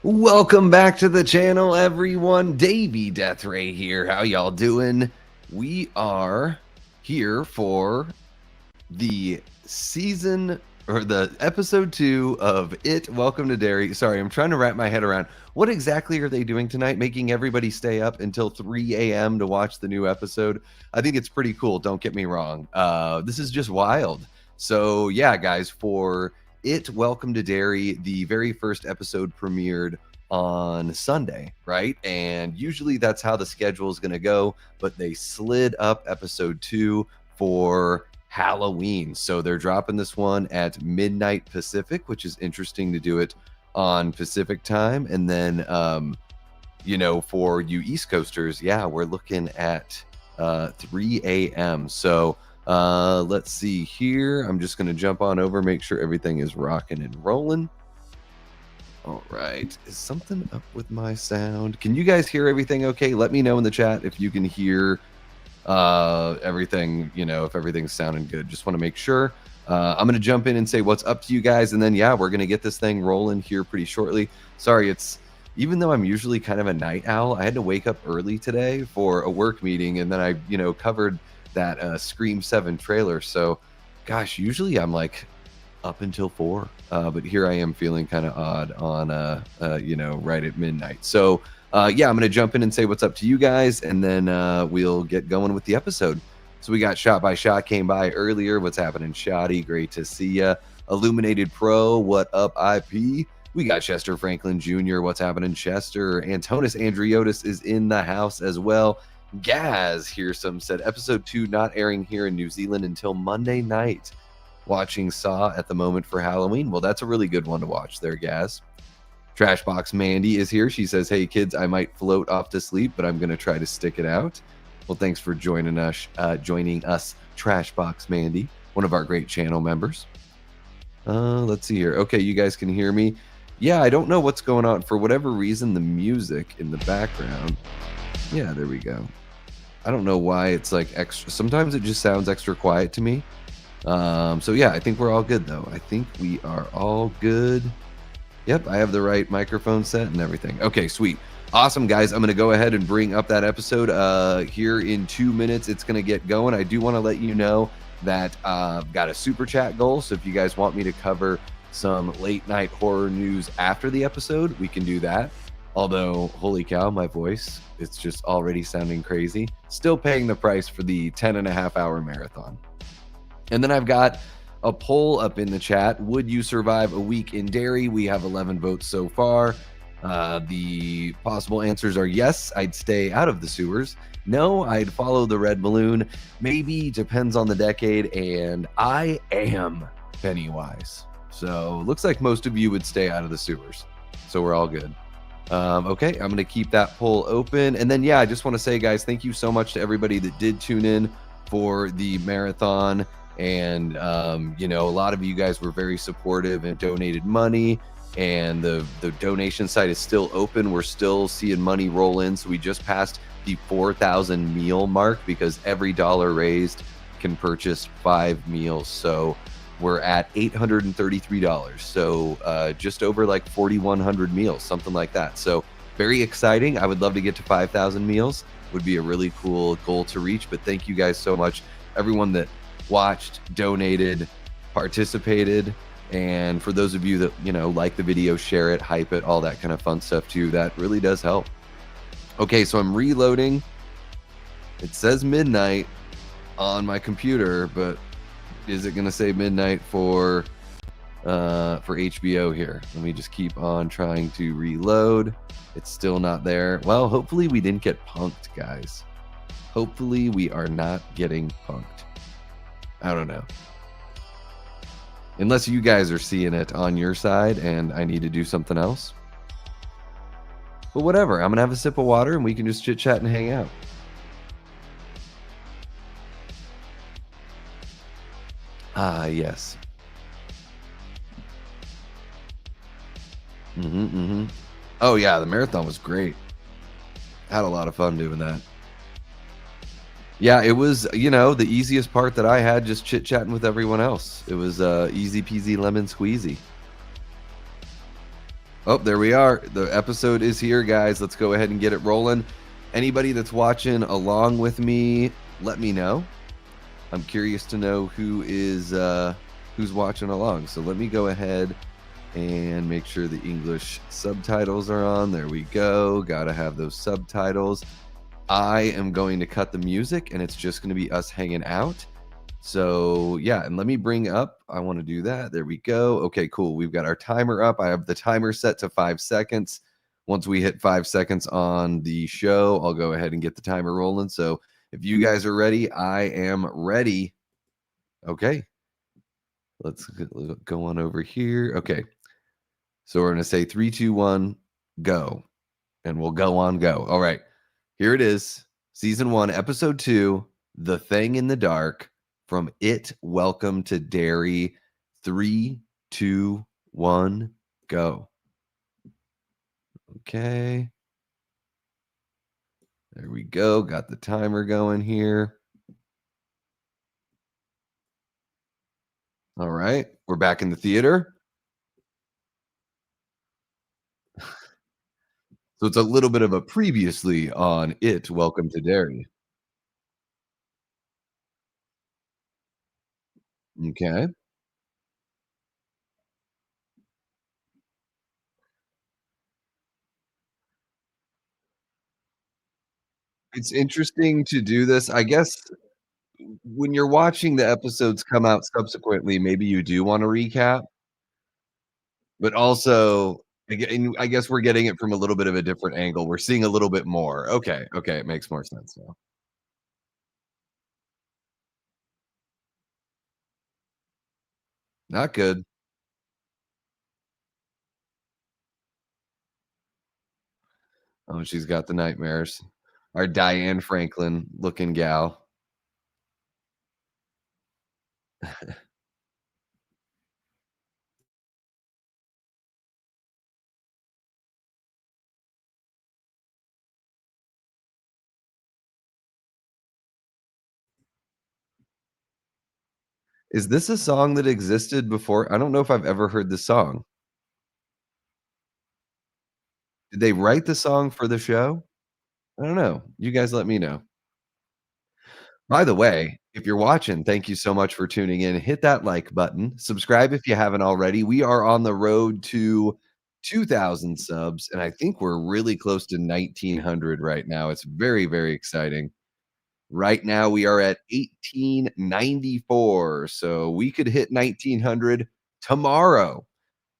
Welcome back to the channel, everyone. Davey Deathray here. How y'all doing? We are here for the season or the episode 2 of It. Welcome to Derry. Sorry, I'm trying to wrap my head around what exactly are they doing tonight, making everybody stay up until 3 a.m. to watch the new episode. I think it's pretty cool. Don't get me wrong. This is just wild. So yeah, guys, for It, Welcome to Derry, the very first episode premiered on Sunday, right? And usually that's how the schedule is going to go, but they slid up episode 2 for Halloween. So they're dropping this one at midnight Pacific, which is interesting to do it on Pacific time. And then, for you East Coasters, yeah, we're looking at 3 a.m. So let's see here. I'm just going to jump on over, make sure everything is rocking and rolling. All right. Is something up with my sound? Can you guys hear everything okay? Let me know in the chat if you can hear everything, if everything's sounding good. Just want to make sure. I'm going to jump in and say what's up to you guys. And then, yeah, we're going to get this thing rolling here pretty shortly. Sorry, even though I'm usually kind of a night owl, I had to wake up early today for a work meeting. And then I, covered that Scream 7 trailer. So, gosh, usually I'm like up until 4. But here I am feeling kind of odd on, right at midnight. So, yeah, I'm going to jump in and say what's up to you guys, and then we'll get going with the episode. So we got Shot by Shot came by earlier. What's happening, Shotty? Great to see ya. Illuminated Pro, what up, IP? We got Chester Franklin Jr. What's happening, Chester? Antonis Andriotis is in the house as well. Gaz here, some said episode 2 not airing here in New Zealand until Monday night. Watching Saw at the moment for Halloween. Well, that's a really good one to watch there, Gaz. Trashbox Mandy is here. She says, hey, kids, I might float off to sleep, but I'm going to try to stick it out. Well, thanks for joining us, Trashbox Mandy, one of our great channel members. Let's see here. Okay, you guys can hear me. Yeah, I don't know what's going on. For whatever reason, the music in the background. Yeah, there we go. I don't know why it's like extra. Sometimes it just sounds extra quiet to me. So yeah, I think we're all good though. I think we are all good. Yep, I have the right microphone set and everything. Okay, sweet. Awesome, guys. I'm going to go ahead and bring up that episode here in 2 minutes. It's going to get going. I do want to let you know that I've got a super chat goal. So if you guys want me to cover some late night horror news after the episode, we can do that. Although, holy cow, my voice, it's just already sounding crazy. Still paying the price for the 10.5-hour marathon. And then I've got a poll up in the chat. Would you survive a week in Derry? We have 11 votes so far. The possible answers are yes, I'd stay out of the sewers. No, I'd follow the red balloon. Maybe, depends on the decade. And I am Pennywise. So looks like most of you would stay out of the sewers. So we're all good. Okay, I'm going to keep that poll open. And then, yeah, I just want to say, guys, thank you so much to everybody that did tune in for the marathon. And, a lot of you guys were very supportive and donated money. And the donation site is still open. We're still seeing money roll in. So we just passed the 4,000 meal mark because every dollar raised can purchase 5 meals. So we're at $833. So just over like 4,100 meals, something like that. So very exciting. I would love to get to 5,000 meals. Would be a really cool goal to reach. But thank you guys so much. Everyone that watched, donated, participated. And for those of you that, like the video, share it, hype it, all that kind of fun stuff too. That really does help. Okay, so I'm reloading. It says midnight on my computer, but is it going to say midnight for HBO here? Let me just keep on trying to reload. It's still not there. Well, hopefully we didn't get punked, guys. Hopefully we are not getting punked. I don't know. Unless you guys are seeing it on your side and I need to do something else. But whatever, I'm going to have a sip of water and we can just chit chat and hang out. Ah, yes. Oh yeah, the marathon was great. Had a lot of fun doing that. Yeah, it was, the easiest part that I had, just chit-chatting with everyone else. It was easy peasy lemon squeezy. Oh, there we are. The episode is here, guys. Let's go ahead and get it rolling. Anybody that's watching along with me, let me know. I'm curious to know who's watching along. So let me go ahead and make sure the English subtitles are on. There we go. Gotta have those subtitles. I am going to cut the music and it's just going to be us hanging out. So yeah, and let me bring up, I want to do that. There we go. Okay, cool. We've got our timer up. I have the timer set to 5 seconds. Once we hit 5 seconds on the show, I'll go ahead and get the timer rolling. So if you guys are ready, I am ready. Okay, let's go on over here. Okay, so we're going to say three, two, one, go. And we'll go on, go. All right, here it is. Season 1, episode 2, The Thing in the Dark, from It, Welcome to Derry. 3, 2, 1, go. Okay. There we go. Got the timer going here. All right. We're back in the theater. So it's a little bit of a previously on It, Welcome to Derry. Okay. It's interesting to do this. I guess when you're watching the episodes come out subsequently, maybe you do want to recap, but also, I guess we're getting it from a little bit of a different angle. We're seeing a little bit more. Okay, okay, it makes more sense now. Not good. Oh, she's got the nightmares. Our Diane Franklin looking gal. Is this a song that existed before? I don't know if I've ever heard this song. Did they write the song for the show? I don't know. You guys let me know. By the way, if you're watching, thank you so much for tuning in. Hit that like button. Subscribe if you haven't already. We are on the road to 2,000 subs, and I think we're really close to 1,900 right now. It's very, very exciting. Right now, we are at 1,894, so we could hit 1,900 tomorrow.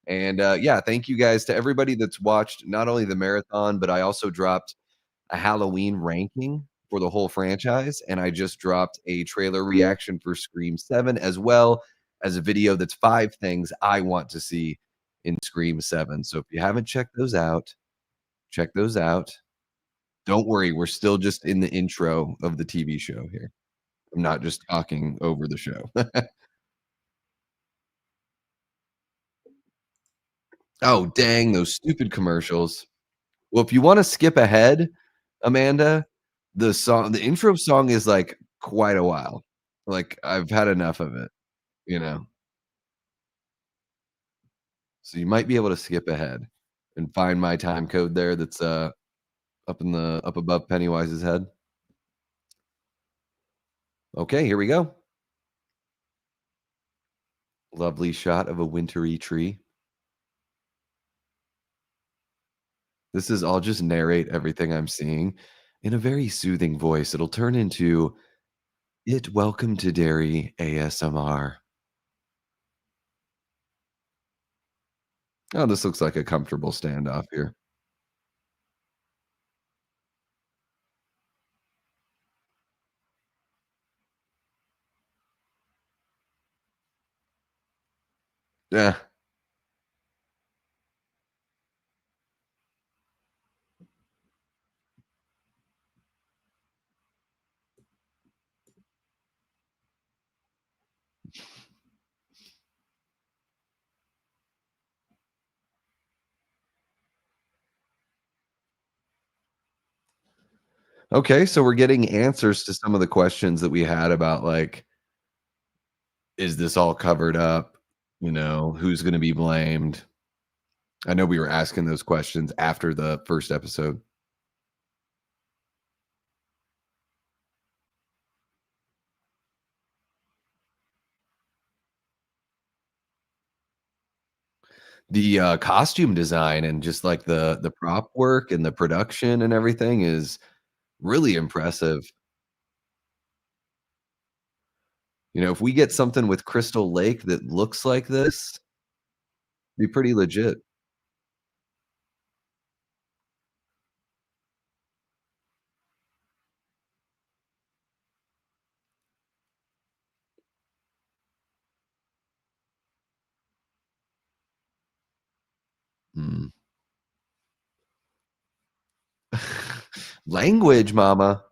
And yeah, thank you guys to everybody that's watched not only the marathon, but I also dropped a Halloween ranking for the whole franchise, and I just dropped a trailer reaction for Scream 7, as well as a video that's 5 things I want to see in Scream 7. So if you haven't checked those out, check those out. Don't worry, we're still just in the intro of the TV show here. I'm not just talking over the show. Oh, dang, those stupid commercials. Well, if you wanna skip ahead, Amanda, the intro song is, like, quite a while. Like, I've had enough of it, you know? So you might be able to skip ahead and find my time code there that's, up above Pennywise's head. Okay, here we go. Lovely shot of a wintry tree. This is I'll just narrate everything I'm seeing in a very soothing voice. It'll turn into, "It Welcome to Derry ASMR." Oh, this looks like a comfortable standoff here. Yeah. Okay, so we're getting answers to some of the questions that we had about, like, is this all covered up? You know, who's gonna be blamed? I know we were asking those questions after the first episode. The, costume design and just, like, the prop work and the production and everything is really impressive. You know, if we get something with Crystal Lake that looks like this, be pretty legit. Mm. Language, mama.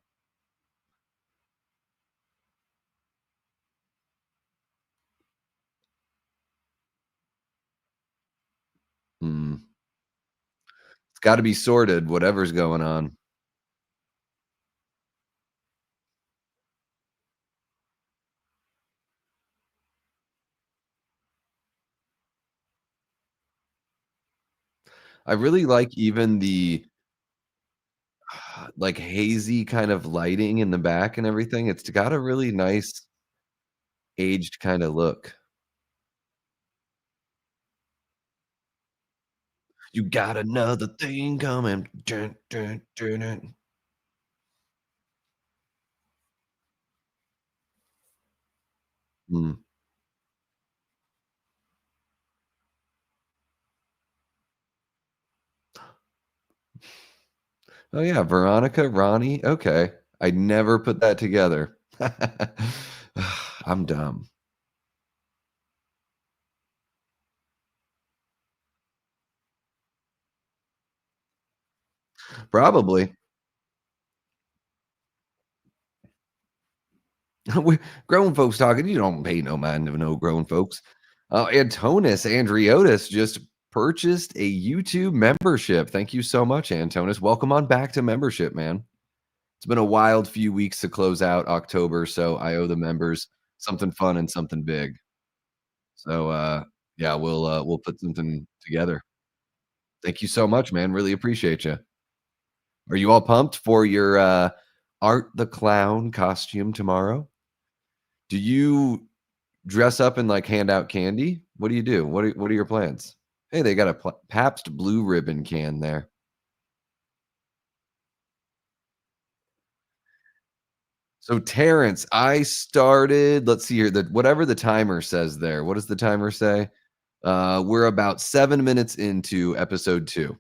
Mm. It's gotta be sorted, whatever's going on. I really like even the, like, hazy kind of lighting in the back and everything. It's got a really nice aged kinda look. "You got another thing coming." Dun, dun, dun, dun. Mm. Oh, yeah, Veronica, Ronnie, okay. I never put that together. I'm dumb. Probably. We grown folks talking, you don't pay no mind to no grown folks. Antonis Andriotis just purchased a YouTube membership. Thank you so much, Antonis. Welcome on back to membership, man. It's been a wild few weeks to close out October, so I owe the members something fun and something big. So, yeah, we'll put something together. Thank you so much, man. Really appreciate you. Are you all pumped for your, Art the Clown costume tomorrow? Do you dress up and, like, hand out candy? What do you do? What are your plans? Hey, they got a Pabst Blue Ribbon can there. So, Terrence, I started let's see here, the whatever the timer says there. What does the timer say? We're about 7 minutes into episode 2.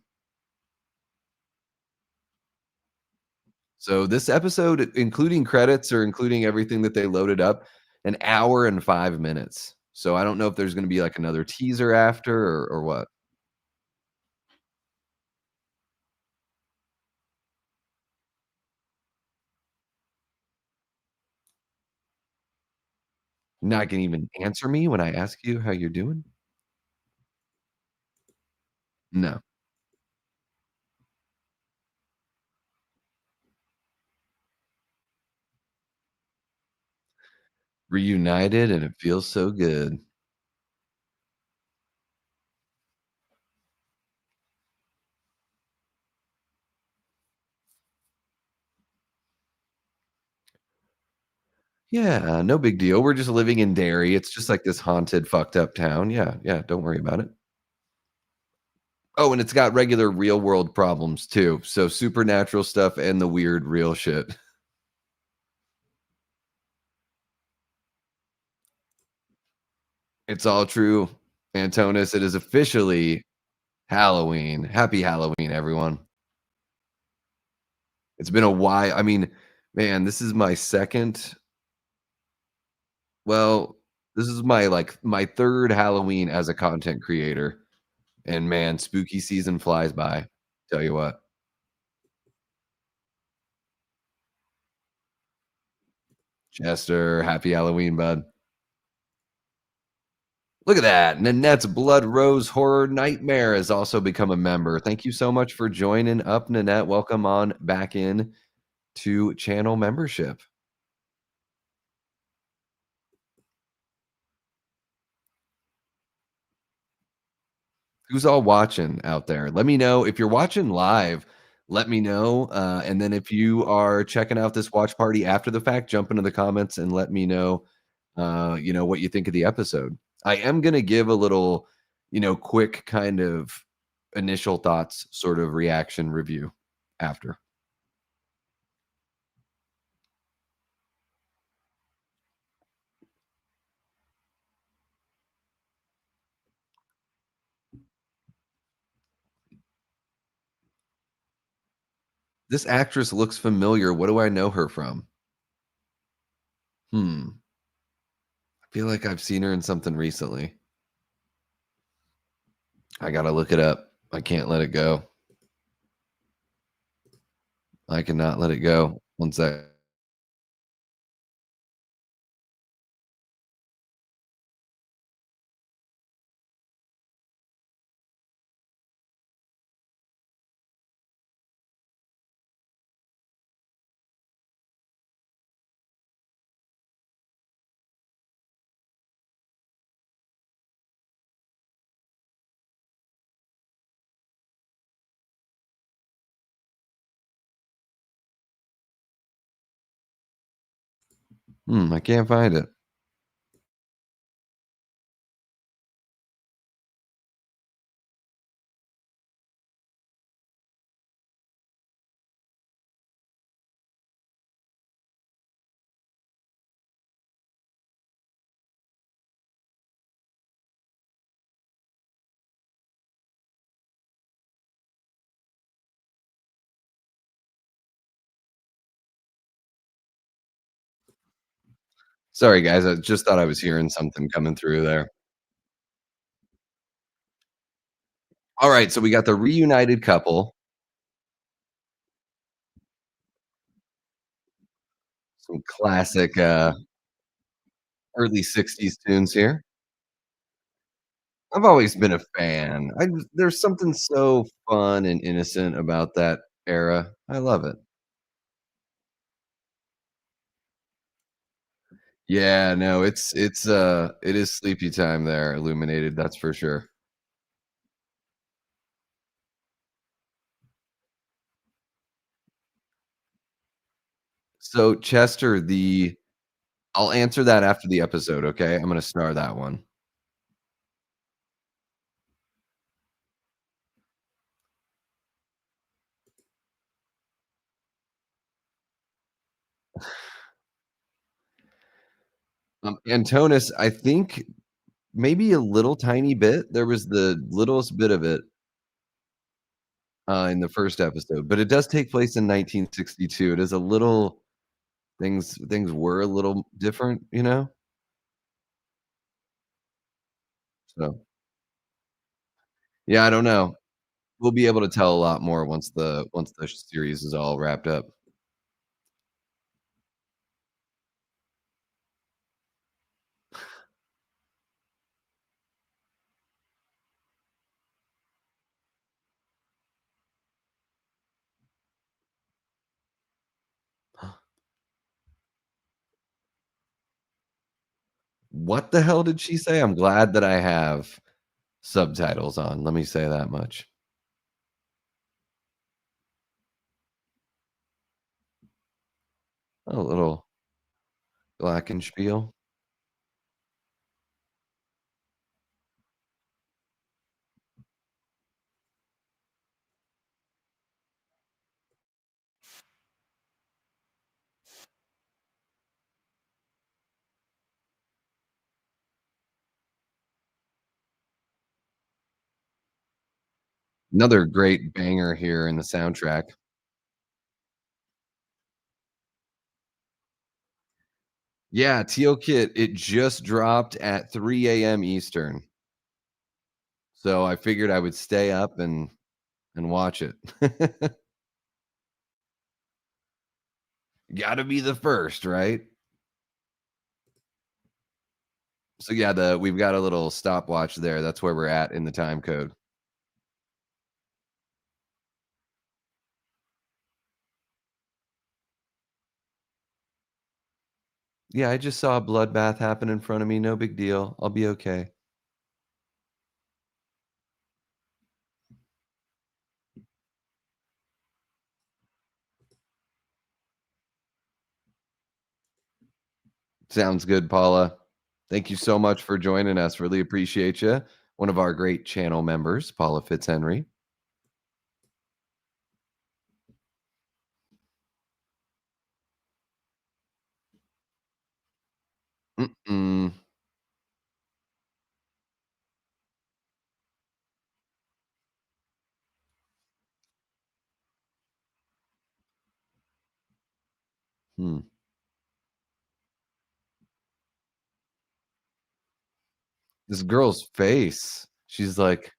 So, this episode, including credits or including everything that they loaded up, an hour and 5 minutes. So, I don't know if there's gonna be, like, another teaser after or what. Not gonna even answer me when I ask you how you're doing? No. Reunited, and it feels so good. Yeah, no big deal. We're just living in Derry. It's just like this haunted, fucked up town. Yeah, yeah, don't worry about it. Oh, and it's got regular real world problems too. So supernatural stuff and the weird real shit. It's all true, Antonis. It is officially Halloween. Happy Halloween, everyone. It's been a while. I mean, man, this is my second well, this is my like my third Halloween as a content creator. And man, spooky season flies by. Tell you what. Chester, happy Halloween, bud. Look at that. Nanette's Blood Rose Horror Nightmare has also become a member. Thank you so much for joining up, Nanette. Welcome on back in to channel membership. Who's all watching out there? Let me know if you're watching live. Let me know, and then if you are checking out this watch party after the fact, jump into the comments and let me know, what you think of the episode. I am gonna give a little, quick kind of initial thoughts, sort of reaction review after. This actress looks familiar. What do I know her from? Hmm. I feel like I've seen her in something recently. I gotta look it up. I can't let it go. I cannot let it go. One sec. I can't find it. Sorry, guys. I just thought I was hearing something coming through there. All right, so we got the reunited couple, some classic, early '60s tunes here. I've always been a fan. There's something so fun and innocent about that era. I love it. Yeah, no, it is sleepy time there, Illuminated, that's for sure. So, Chester, the I'll answer that after the episode, okay? I'm gonna star that one. Antonis, I think maybe a little tiny bit. There was the littlest bit of it, in the first episode, but it does take place in 1962. It is a little things were a little different, you know? So, yeah, I don't know. We'll be able to tell a lot more once the series is all wrapped up. What the hell did she say? I'm glad that I have subtitles on, let me say that much. A little Glockenspiel. Another great banger here in the soundtrack. Yeah, Teal Kit, it just dropped at 3 AM Eastern, so I figured I would stay up and watch it. Gotta be the first, right? So, yeah, the we've got a little stopwatch there, that's where we're at in the time code. Yeah, I just saw a bloodbath happen in front of me, no big deal, I'll be okay. Sounds good, Paula. Thank you so much for joining us. Really appreciate you. One of our great channel members, Paula Fitzhenry. Mm-mm. Hmm. This girl's face. She's like,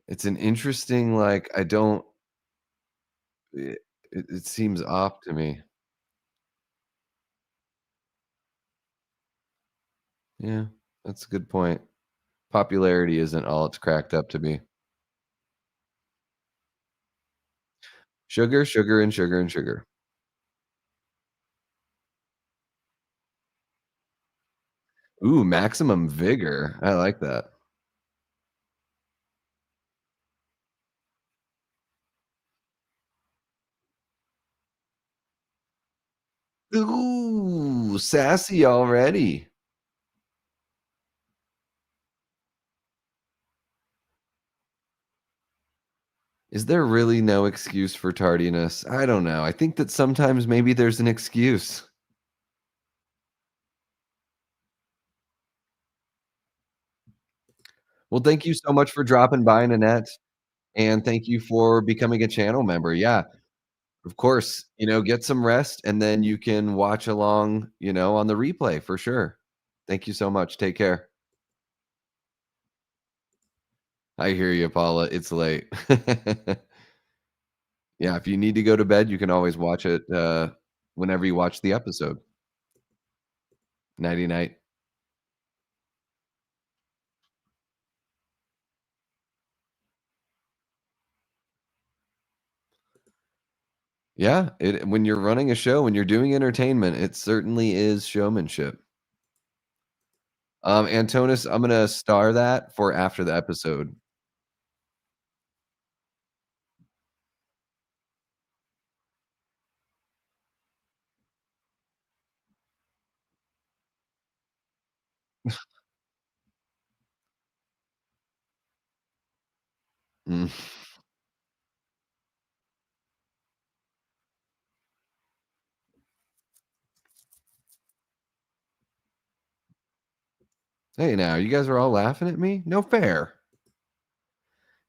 it's an interesting, like, I don't, it seems off to me. Yeah, that's a good point. Popularity isn't all it's cracked up to be. Sugar, sugar, and sugar, and sugar. Ooh, maximum vigor. I like that. Ooh, sassy already. Is there really no excuse for tardiness? I don't know. I think that sometimes maybe there's an excuse. Well, thank you so much for dropping by, Nanette, and thank you for becoming a channel member. Yeah, of course, get some rest and then you can watch along, on the replay for sure. Thank you so much. Take care. I hear you, Paula. It's late. Yeah, if you need to go to bed, you can always watch it whenever you watch the episode. Nighty night. Yeah, when you're running a show, when you're doing entertainment, it certainly is showmanship. Antonis, I'm gonna star that for after the episode. Mm. Hey, now you guys are all laughing at me. No fair.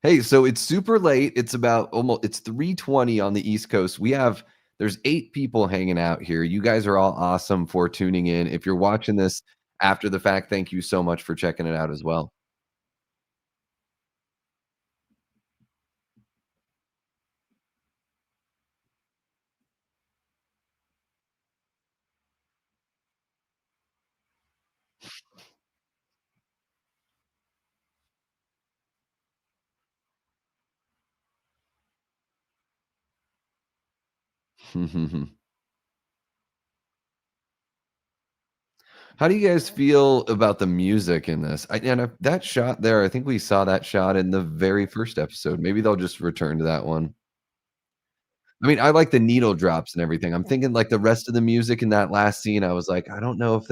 Hey, so it's super late. It's about almost it's 3:20 on the East Coast. There's 8 people hanging out here. You guys are all awesome for tuning in. If you're watching this after the fact, thank you so much for checking it out as well. How do you guys feel about the music in this? That shot there, I think we saw that shot in the very first episode. Maybe they'll just return to that one. I mean, I like the needle drops and everything. I'm thinking like the rest of the music in that last scene, I was like, I don't know if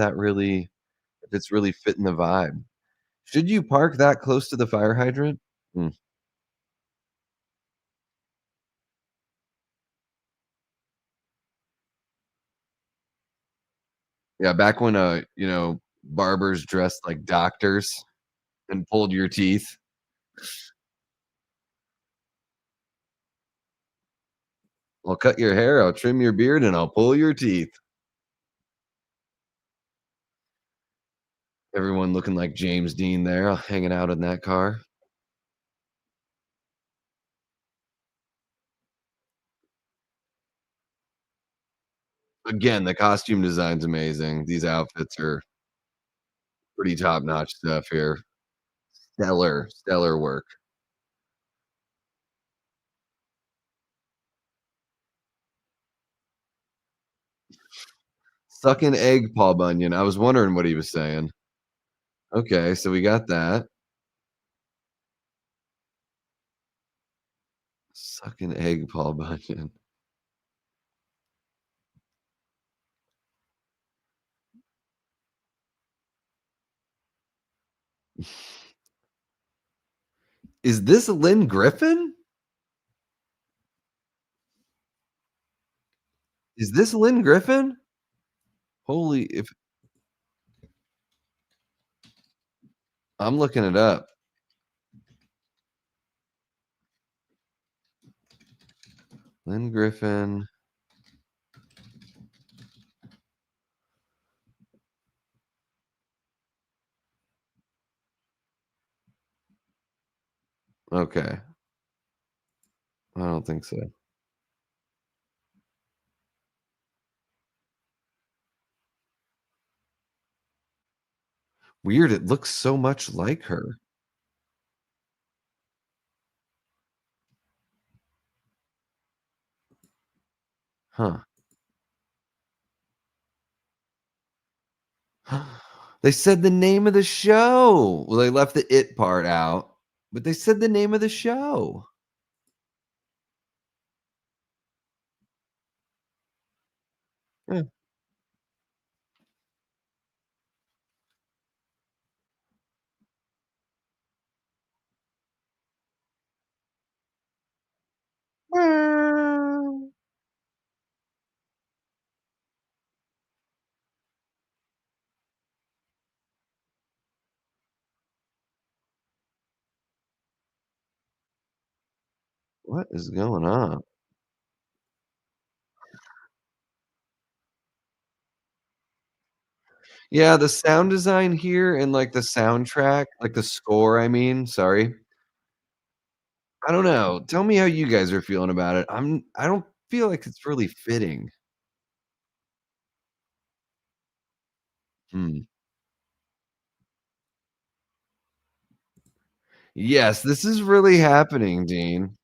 it's really fitting the vibe. Should you park that close to the fire hydrant? Mm. Yeah, back when barbers dressed like doctors and pulled your teeth. I'll cut your hair, I'll trim your beard, and I'll pull your teeth. Everyone looking like James Dean there, hanging out in that car. Again, the costume design's amazing. These outfits are pretty top-notch stuff here. Stellar, stellar work. Sucking egg, Paul Bunyan. I was wondering what he was saying. Okay, so we got that. Sucking egg, Paul Bunyan. Is this Lynn Griffin? Is this Lynn Griffin? Holy if I'm looking it up. Lynn Griffin. Okay. I don't think so. Weird, it looks so much like her. Huh. They said the name of the show. Well, they left the "it" part out, but they said the name of the show. Yeah. What is going on? Yeah, the sound design here and, like, the soundtrack, like, the score, I mean, sorry. I don't know. Tell me how you guys are feeling about it. I don't feel like it's really fitting. Hmm. Yes, this is really happening, Dean.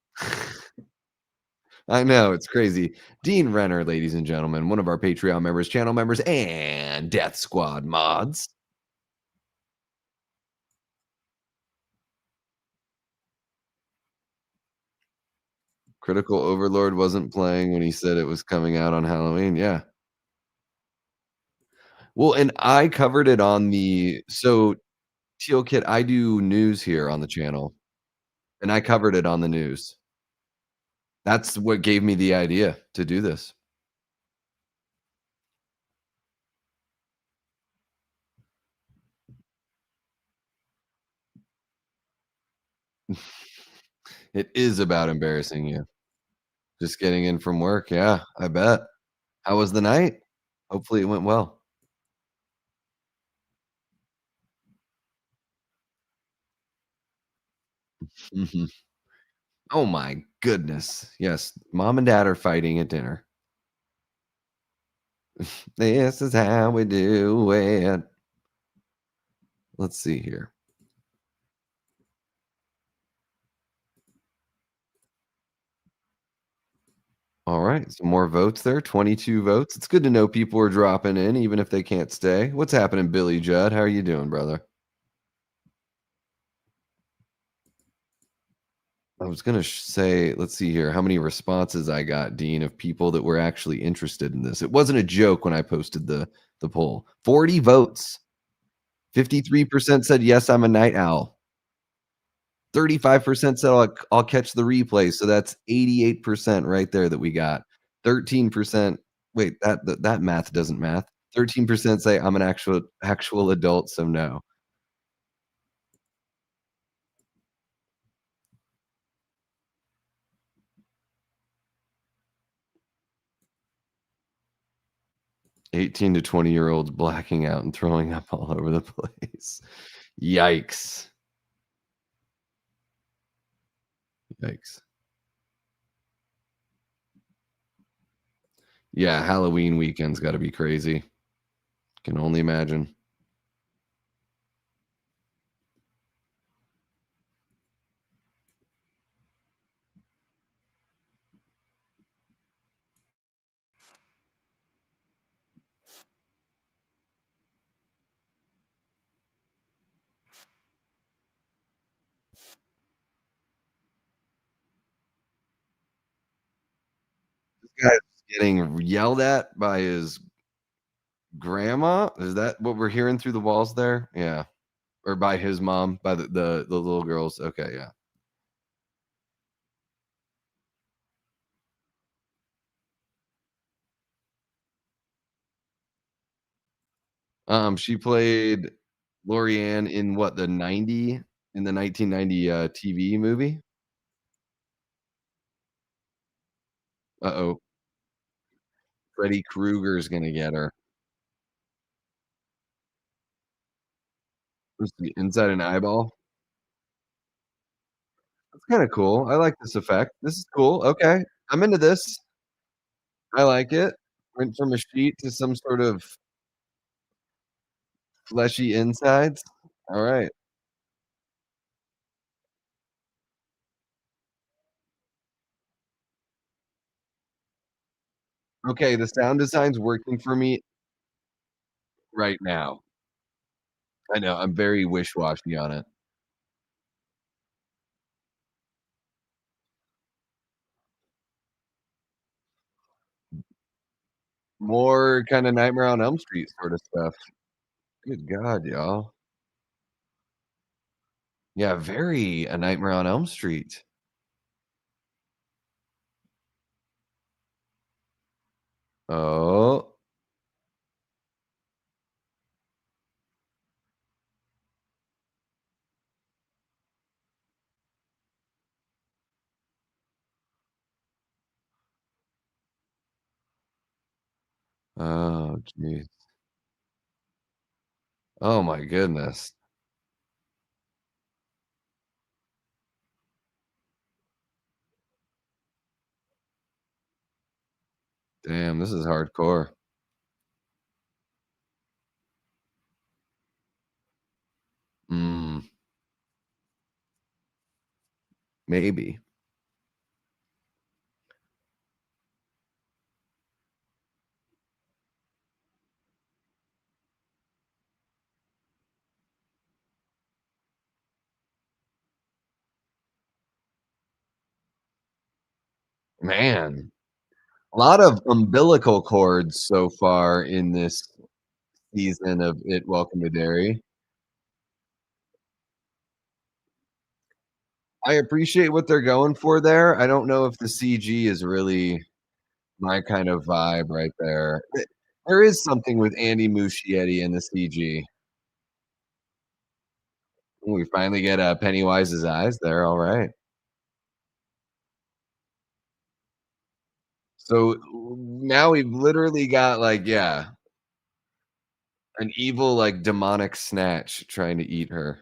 I know, it's crazy. Dean Renner, ladies and gentlemen, one of our Patreon members, channel members, and Death Squad mods. Critical Overlord wasn't playing when he said it was coming out on Halloween, yeah. Well, and I covered it on the Teal Kit, I do news here on the channel, and I covered it on the news. That's what gave me the idea to do this. It is about embarrassing you. Just getting in from work, yeah, I bet. How was the night? Hopefully it went well. Mhm. Oh my goodness. Yes, mom and dad are fighting at dinner. This is how we do it. Let's see here. All right, some more votes there, 22 votes. It's good to know people are dropping in even if they can't stay. What's happening, Billy Judd? How are you doing, brother? I was gonna say, let's see here, how many responses I got, Dean, of people that were actually interested in this. It wasn't a joke when I posted the poll. 40 votes. 53% said yes, I'm a night owl. 35% said I'll catch the replay. So that's 88% right there that we got. 13%. Wait, that math doesn't math. 13% say I'm an actual adult, so no. 18 to 20-year-olds blacking out and throwing up all over the place. Yikes. Yikes. Yeah, Halloween weekend's gotta be crazy. Can only imagine. This guy's getting yelled at by his grandma? Is that what we're hearing through the walls there? Yeah. Or by his mom, by the little girls. Okay, yeah. She played Lorianne in what, the 1990, TV movie? Uh-oh, Freddy Krueger's gonna get her. Let's see, inside an eyeball? That's kinda cool. I like this effect. This is cool, okay. I'm into this. I like it. Went from a sheet to some sort of fleshy insides. Alright. Okay, the sound design's working for me right now. I know, I'm very wish-washy on it. More kinda Nightmare on Elm Street sorta stuff. Good god, y'all. Yeah, very A Nightmare on Elm Street. Oh. Oh, jeez. Oh my goodness. Damn, this is hardcore. Mm, maybe. Man, a lot of umbilical cords so far in this season of It Welcome to Derry. I appreciate what they're going for there. I don't know if the CG is really my kind of vibe right there. There is something with Andy Muschietti in the CG. We finally get, Pennywise's eyes there, alright. So, now we've literally got, like, yeah, an evil, like, demonic snatch trying to eat her.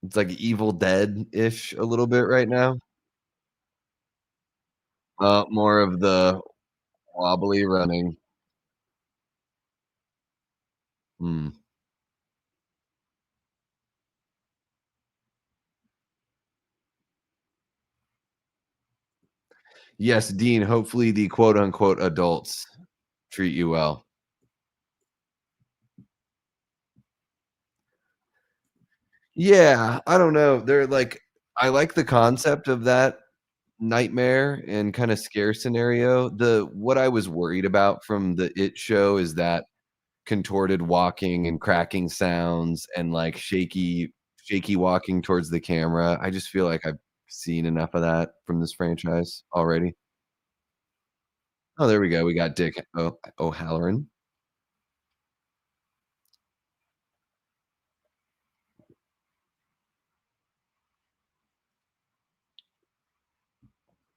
It's like Evil Dead-ish a little bit right now. More of the wobbly running. Hmm. Yes, Dean, hopefully the quote unquote adults treat you well. Yeah, I don't know. They're like I like the concept of that nightmare and kinda scare scenario. The what I was worried about from the It show is that contorted walking and cracking sounds and, like, shaky walking towards the camera. I just feel like I've seen enough of that from this franchise already. Oh, there we go. We got Dick O'Halloran.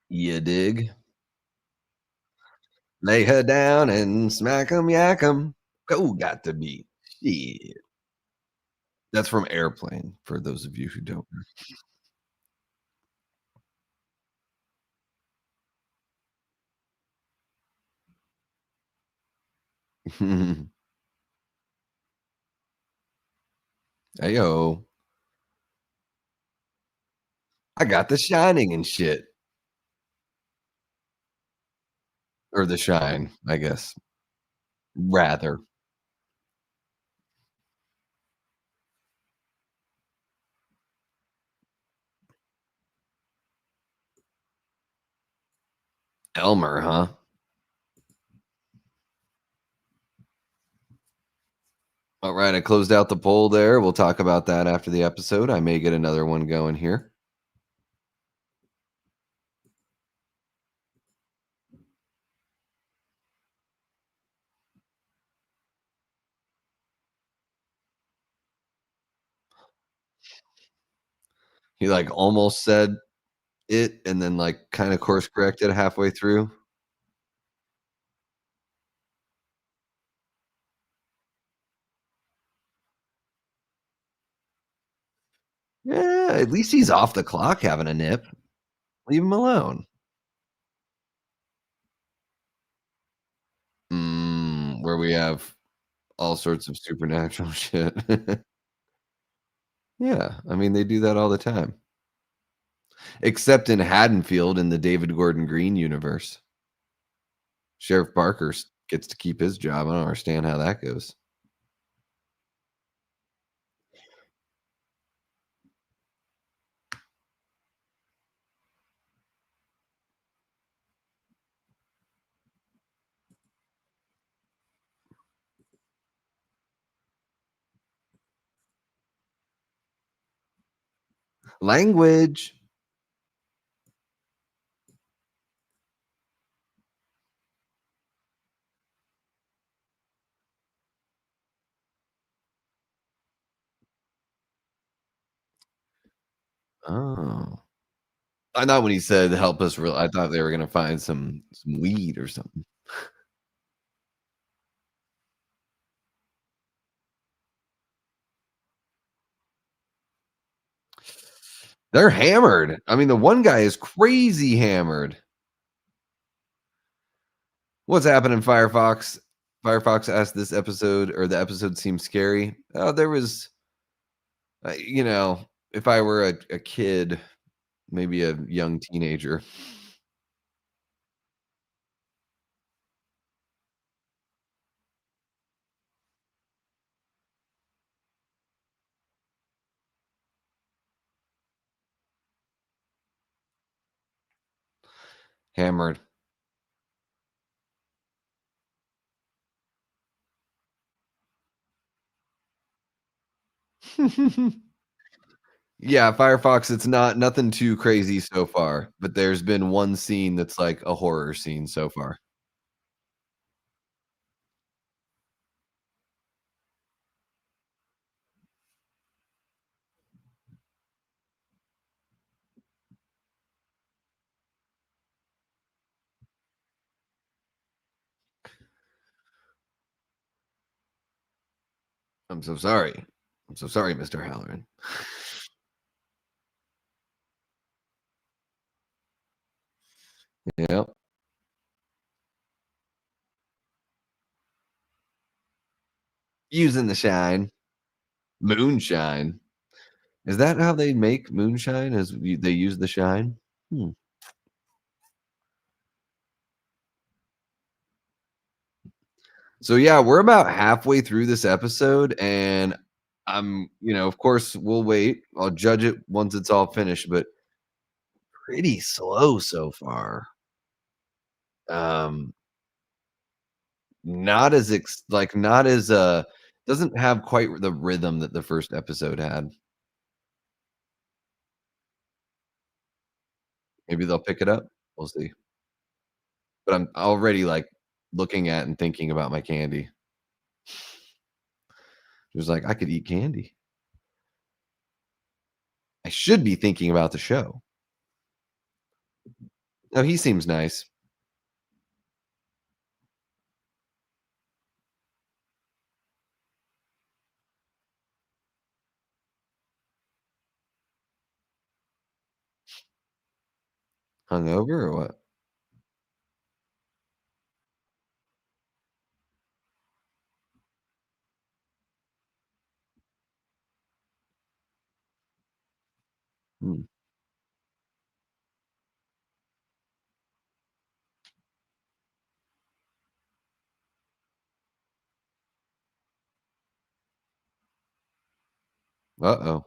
You dig? Lay her down and smack 'em, yak 'em. Go got to be. Shit. That's from Airplane, for those of you who don't know. Heyo. I got The Shining and shit. Or The Shine, I guess, rather. Elmer, huh? All right, I closed out the poll there. We'll talk about that after the episode. I may get another one going here. He like almost said it and then like kind of course corrected halfway through. Yeah, at least he's off the clock having a nip. Leave him alone. Where we have all sorts of supernatural shit. Yeah, I mean, they do that all the time. Except in Haddonfield in the David Gordon Green universe. Sheriff Barker gets to keep his job. I don't understand how that goes. Language. Oh. I thought when he said help us real I thought they were gonna find some weed or something. They're hammered. I mean, the one guy is crazy hammered. What's happening, Firefox? Firefox asked this episode or the episode seemed scary. There was, if I were a kid, maybe a young teenager. Hammered. Yeah, Firefox, it's not nothing too crazy so far, but there's been one scene that's like a horror scene so far. I'm so sorry. I'm so sorry, Mr. Halloran. Yep. Using the shine. Moonshine. Is that how they make moonshine? They use the shine? Hmm. So yeah, we're about halfway through this episode, and of course, we'll wait. I'll judge it once it's all finished, but pretty slow so far. Um, not as not as doesn't have quite the rhythm that the first episode had. Maybe they'll pick it up. We'll see. But I'm already like looking at and thinking about my candy. It was like I could eat candy. I should be thinking about the show. Oh, he seems nice. Hungover or what? Hmm. Uh-oh.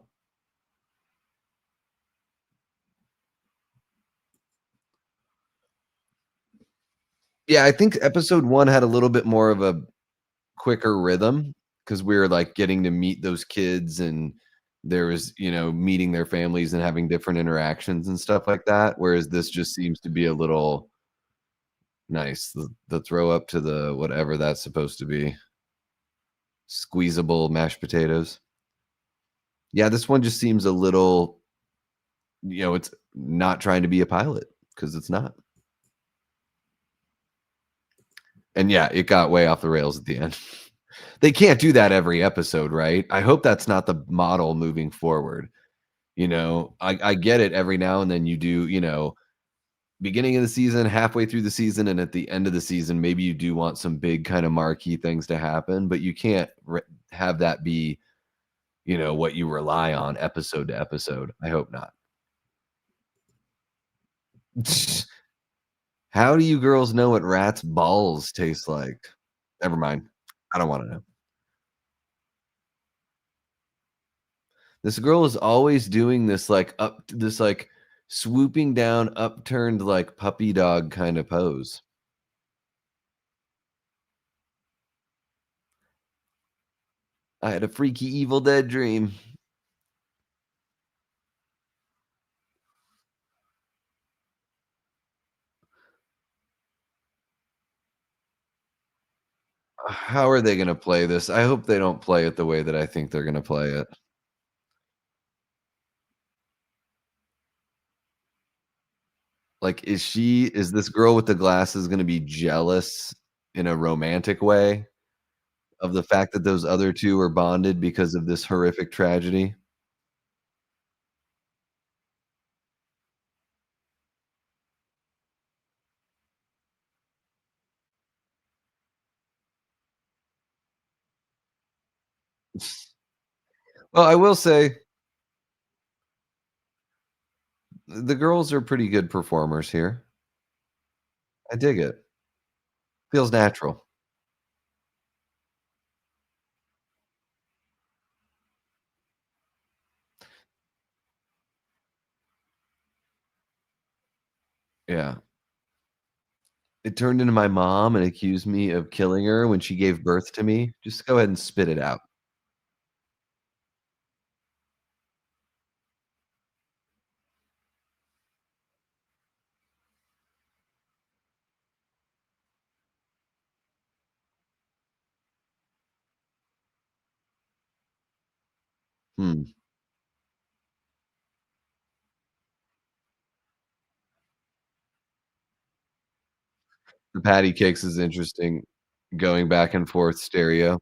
Yeah, I think episode 1 had a little bit more of a quicker rhythm because we were, like, getting to meet those kids, and there was, meeting their families and having different interactions and stuff like that, whereas this just seems to be a little nice. The throw up to the whatever that's supposed to be, squeezable mashed potatoes. Yeah, this one just seems a little, it's not trying to be a pilot because it's not. And yeah, it got way off the rails at the end. They can't do that every episode, right? I hope that's not the model moving forward. I get it every now and then you do, beginning of the season, halfway through the season, and at the end of the season, maybe you do want some big kind of marquee things to happen, but you can't have that be, what you rely on episode to episode. I hope not. How do you girls know what rats' balls taste like? Never mind. I don't wanna know. This girl is always doing this, swooping down, upturned, like, puppy dog kinda pose. I had a freaky Evil Dead dream. How are they gonna play this? I hope they don't play it the way that I think they're gonna play it. Like, is this girl with the glasses gonna be jealous in a romantic way of the fact that those other 2 are bonded because of this horrific tragedy? Well, I will say the girls are pretty good performers here. I dig it. Feels natural. Yeah. It turned into my mom and accused me of killing her when she gave birth to me. Just go ahead and spit it out. Hmm. The patty cakes is interesting, going back and forth stereo.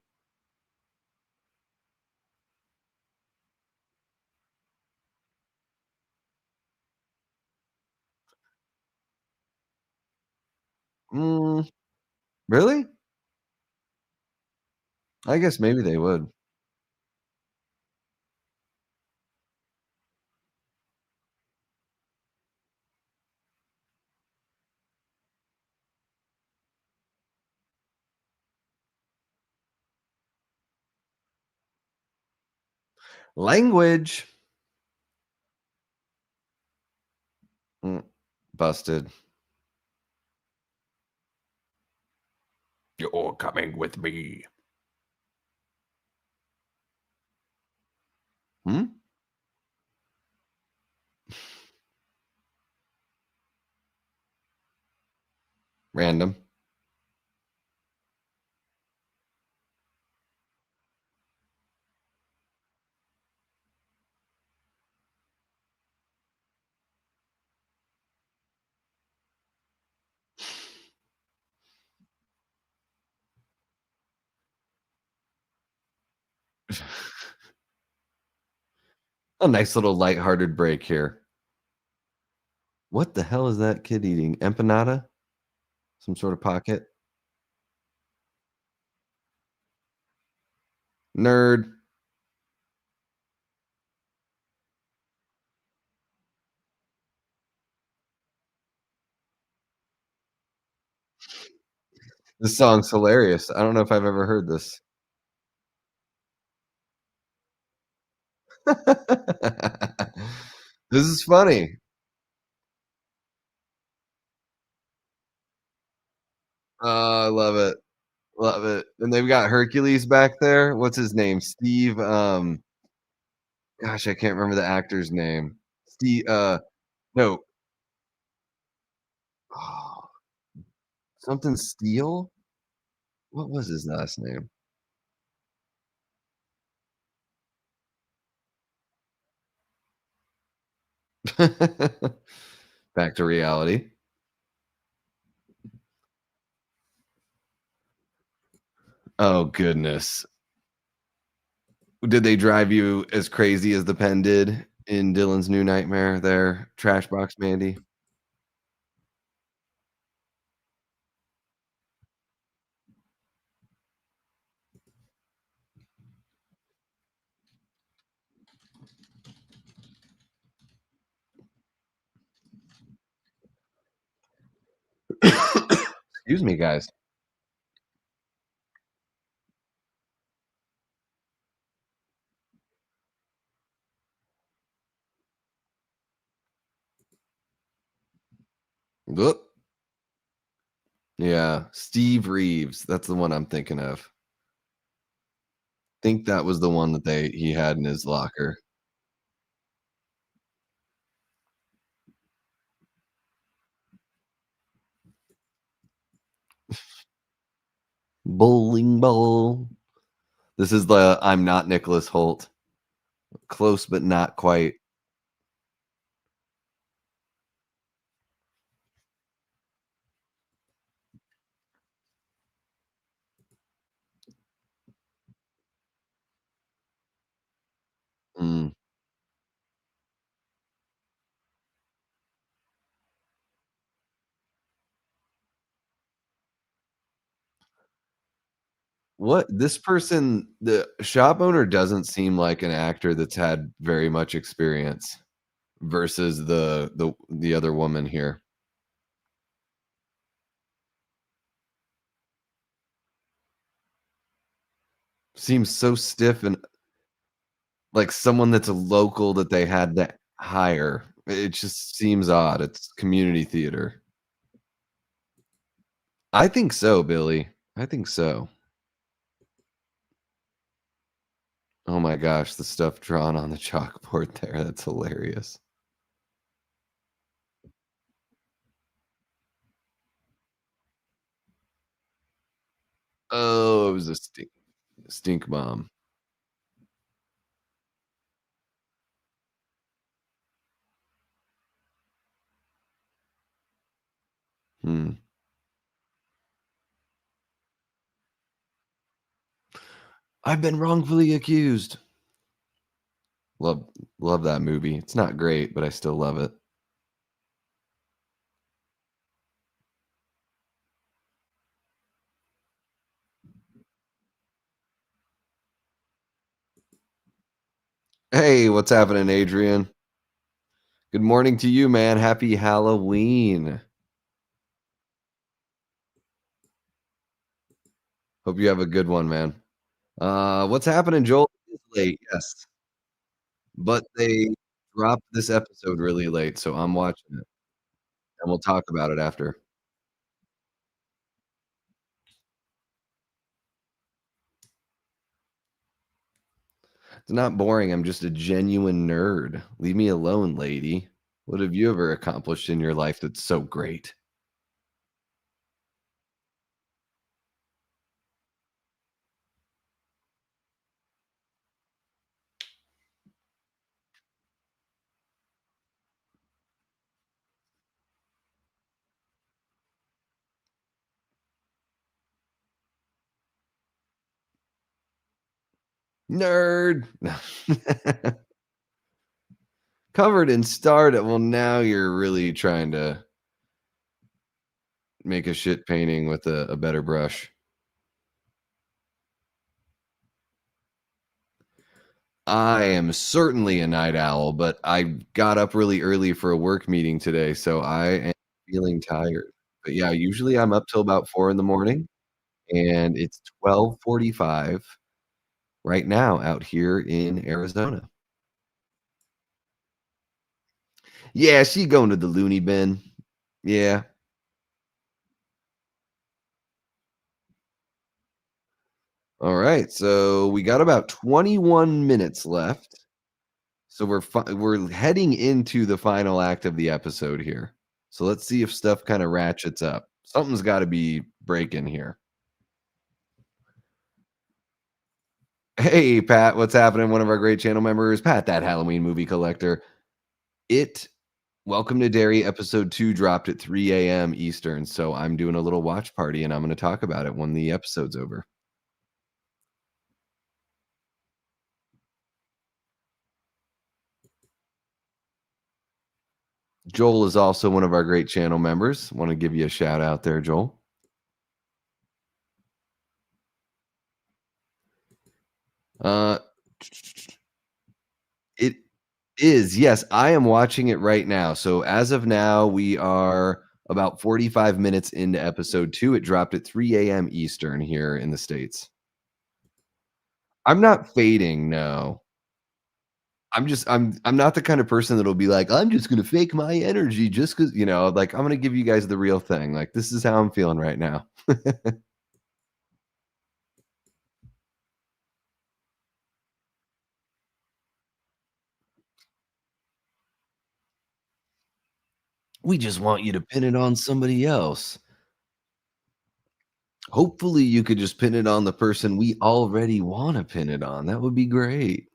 Mm, really? I guess maybe they would. Language. Mm, busted. You're coming with me. Hmm? Random. A nice little lighthearted break here. What the hell is that kid eating? Empanada? Some sort of pocket? Nerd. This song's hilarious. I don't know if I've ever heard this. This is funny. Oh, I love it. Love it. And they've got Hercules back there. What's his name? Steve, gosh, I can't remember the actor's name. Steve, no, oh, something Steele? What was his last name? Back to reality. Oh, goodness. Did they drive you as crazy as the pen did in Dylan's New Nightmare there, Trash Box Mandy? Excuse me, guys. Whoop. Yeah, Steve Reeves, that's the one I'm thinking of. Think that was the one that he had in his locker. Bowling ball. This is the I'm not Nicholas Holt. Close, but not quite. Mm. What this person the shop owner doesn't seem like an actor that's had very much experience versus the other woman here. Seems so stiff and like someone that's a local that they had to hire. It just seems odd. It's community theater. I think so, Billy. I think so. Oh my gosh, the stuff drawn on the chalkboard there, that's hilarious. Oh, it was a stink bomb. Hmm. I've been wrongfully accused. Love love that movie. It's not great, but I still love it. Hey, what's happening, Adrian? Good morning to you, man. Happy Halloween. Hope you have a good one, man. What's happening, Joel? It's late, yes, but they dropped this episode really late, so I'm watching it, and we'll talk about it after. It's not boring, I'm just a genuine nerd. Leave me alone, lady. What have you ever accomplished in your life that's so great? Nerd. Covered in stardom. Well, now you're really trying to make a shit painting with a better brush. I am certainly a night owl, but I got up really early for a work meeting today, so I am feeling tired. But yeah, usually I'm up till about 4 in the morning, and it's 12:45 right now out here in Arizona. Yeah, she going to the loony bin. Yeah. All right, so we got about 21 minutes left. So we're heading into the final act of the episode here. So let's see if stuff kind of ratchets up. Something's got to be breaking here. Hey, Pat, what's happening? One of our great channel members, Pat, that Halloween movie collector. It Welcome to Derry episode 2 dropped at 3 a.m. Eastern. So I'm doing a little watch party and I'm going to talk about it when the episode's over. Joel is also one of our great channel members. Want to give you a shout out there, Joel. Uh, it is. Yes, I am watching it right now. So as of now, we are about 45 minutes into episode 2. It dropped at 3 a.m. Eastern here in the States. I'm not fading, no. I'm not the kind of person that'll be like, I'm just gonna fake my energy just because, like I'm gonna give you guys the real thing. Like this is how I'm feeling right now. We just want you to pin it on somebody else. Hopefully you could just pin it on the person we already want to pin it on. That would be great.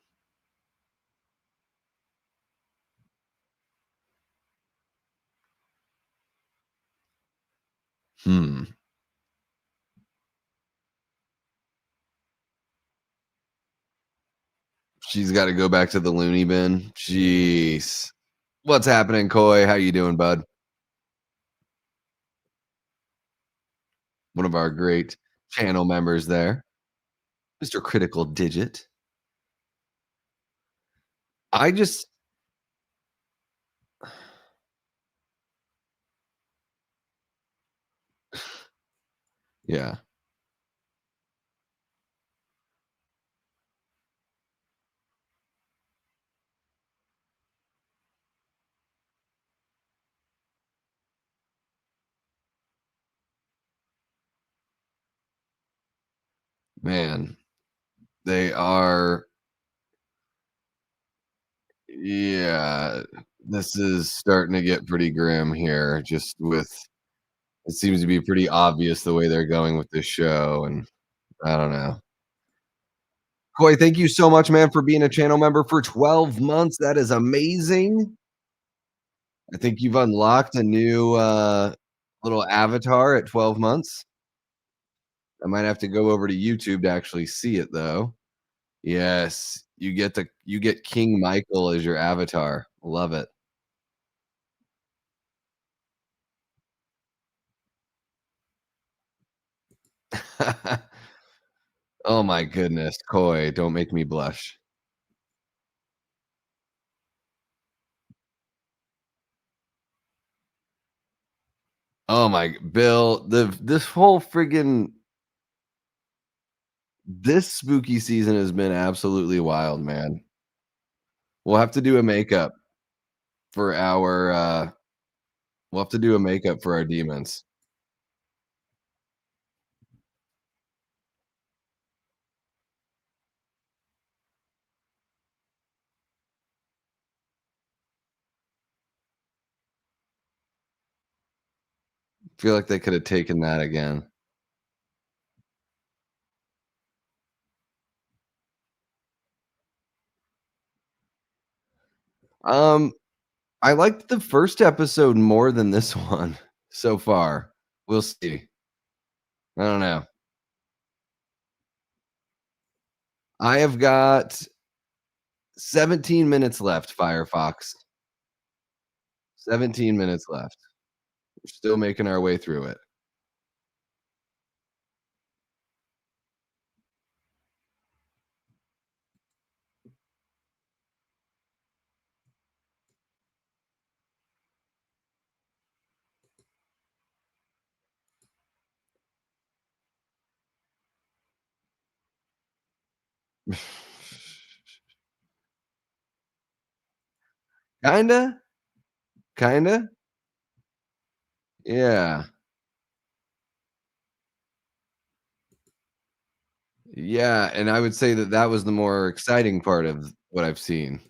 Hmm. She's got to go back to the loony bin. Jeez. What's happening, Coy? How you doing, bud? One of our great channel members there, Mr. Critical Digit. I just, yeah, man, they are, yeah, this is starting to get pretty grim here, just with, it seems to be pretty obvious the way they're going with this show. And I don't know. Coy, thank you so much, man, for being a channel member for 12 months. That is amazing. I think you've unlocked a new, little avatar at 12 months. I might have to go over to YouTube to actually see it, though. Yes, you get King Michael as your avatar. Love it. Oh my goodness, Koi, don't make me blush. Oh my Bill, this whole friggin' this spooky season has been absolutely wild, man. We'll have to do a makeup for our, we'll have to do a makeup for our demons. Feel like they could have taken that again. Um, I liked the first episode more than this one so far. We'll see. I don't know. I have got 17 minutes left, Firefox. 17 minutes left. We're still making our way through it. Kinda, kinda. Yeah. Yeah, and I would say that that was the more exciting part of what I've seen.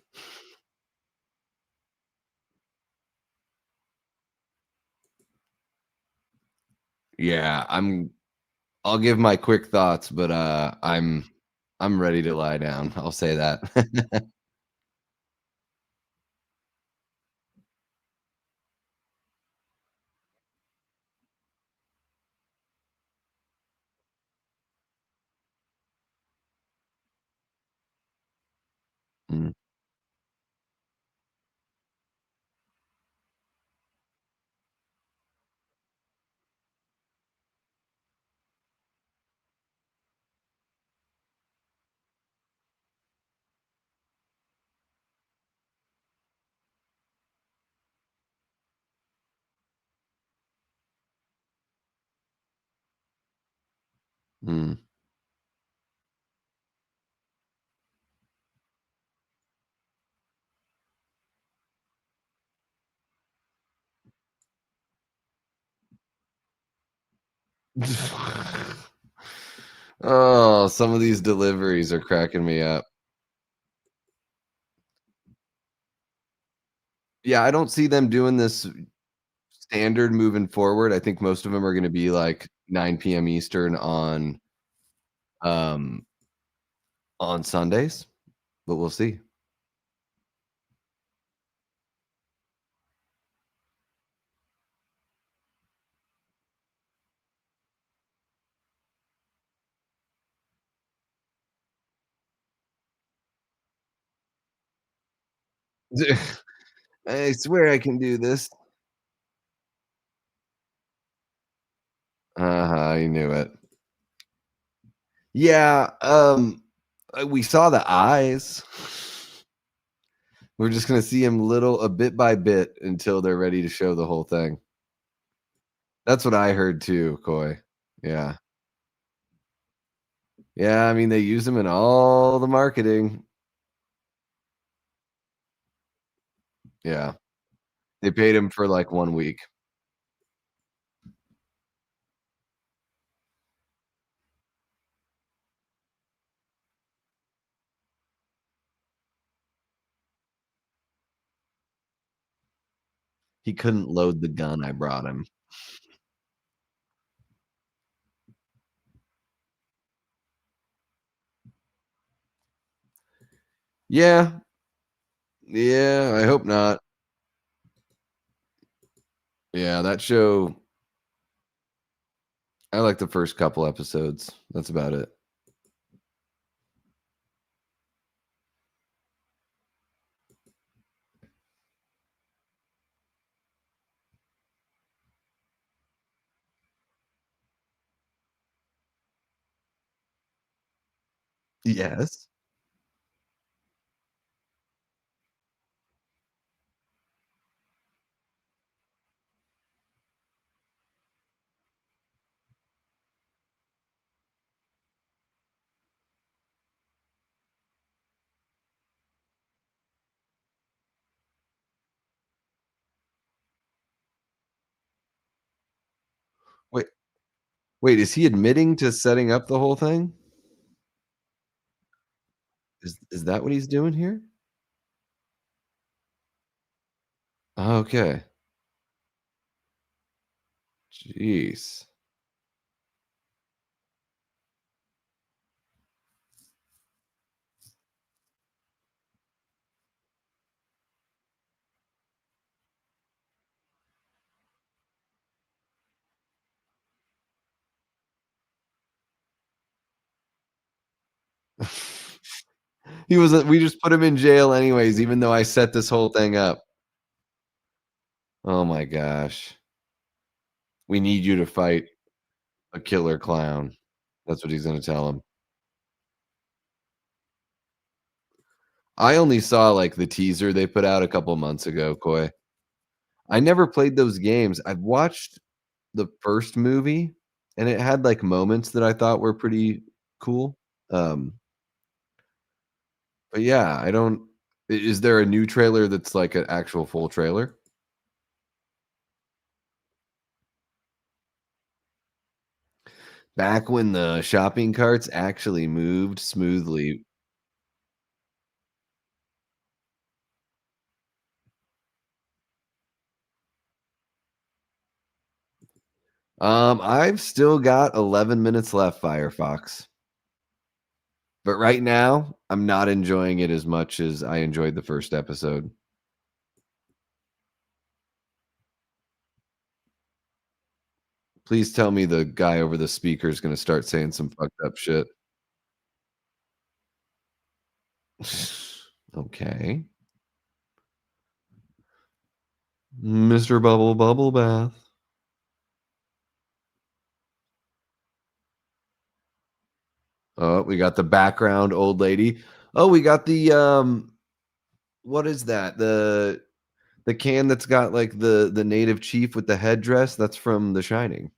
Yeah, I'll give my quick thoughts, but, I'm ready to lie down, I'll say that. Mm, mm. Oh, some of these deliveries are cracking me up. Yeah, I don't see them doing this standard moving forward. I think most of them are gonna be, like, 9 PM Eastern um, on Sundays, but we'll see. I swear I can do this. Uh-huh, I knew it. Yeah, we saw the eyes. We're just gonna see him little a bit by bit until they're ready to show the whole thing. That's what I heard too, Coy. Yeah. Yeah, I mean, they use him in all the marketing. Yeah. They paid him for, like, 1 week. He couldn't load the gun I brought him. Yeah. Yeah, I hope not. Yeah, that show I like the first couple episodes. That's about it. Yes. Wait wait, is he admitting to setting up the whole thing? Is that what he's doing here? Okay. Jeez. He was we just put him in jail anyways, even though I set this whole thing up. Oh my gosh. We need you to fight a killer clown. That's what he's gonna tell him. I only saw, like, the teaser they put out a couple months ago, Coy. I never played those games. I've watched the first movie, and it had, like, moments that I thought were pretty cool. Um, but yeah, I don't is there a new trailer that's like an actual full trailer? Back when the shopping carts actually moved smoothly. I've still got 11 minutes left, Firefox. But right now, I'm not enjoying it as much as I enjoyed the first episode. Please tell me the guy over the speaker is gonna start saying some fucked up shit. Okay. Mr. Bubble Bubble Bath. Oh, we got the background old lady. Oh, we got the, what is that? The can that's got, like, the native chief with the headdress, that's from The Shining.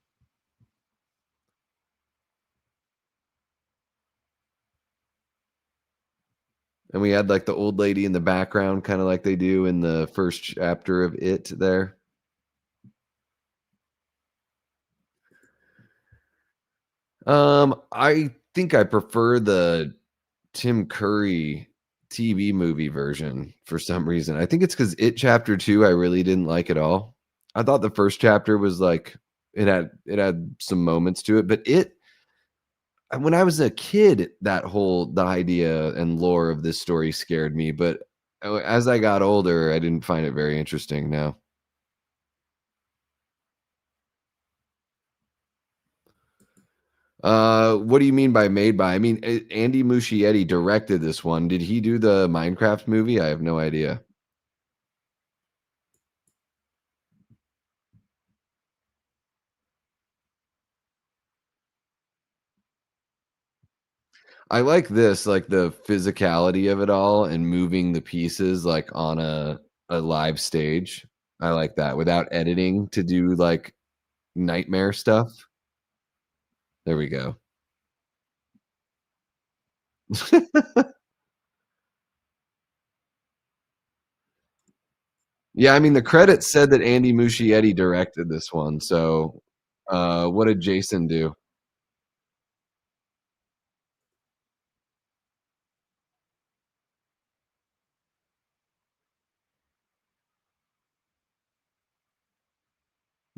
And we had, like, the old lady in the background, kinda like they do in the first chapter of It there. I think I prefer the Tim Curry TV movie version for some reason. I think it's because It Chapter 2 I really didn't like at all. I thought the first chapter was, like, it had some moments to it, but when I was a kid, the idea and lore of this story scared me, but, as I got older, I didn't find it very interesting now. What do you mean by made by? I mean, Andy Muschietti directed this one. Did he do the Minecraft movie? I have no idea. I like this, like the physicality of it all and moving the pieces like on a live stage. I like that without editing to do like nightmare stuff. There we go. Yeah, I mean the credits said that Andy Muschietti directed this one. So, what did Jason do?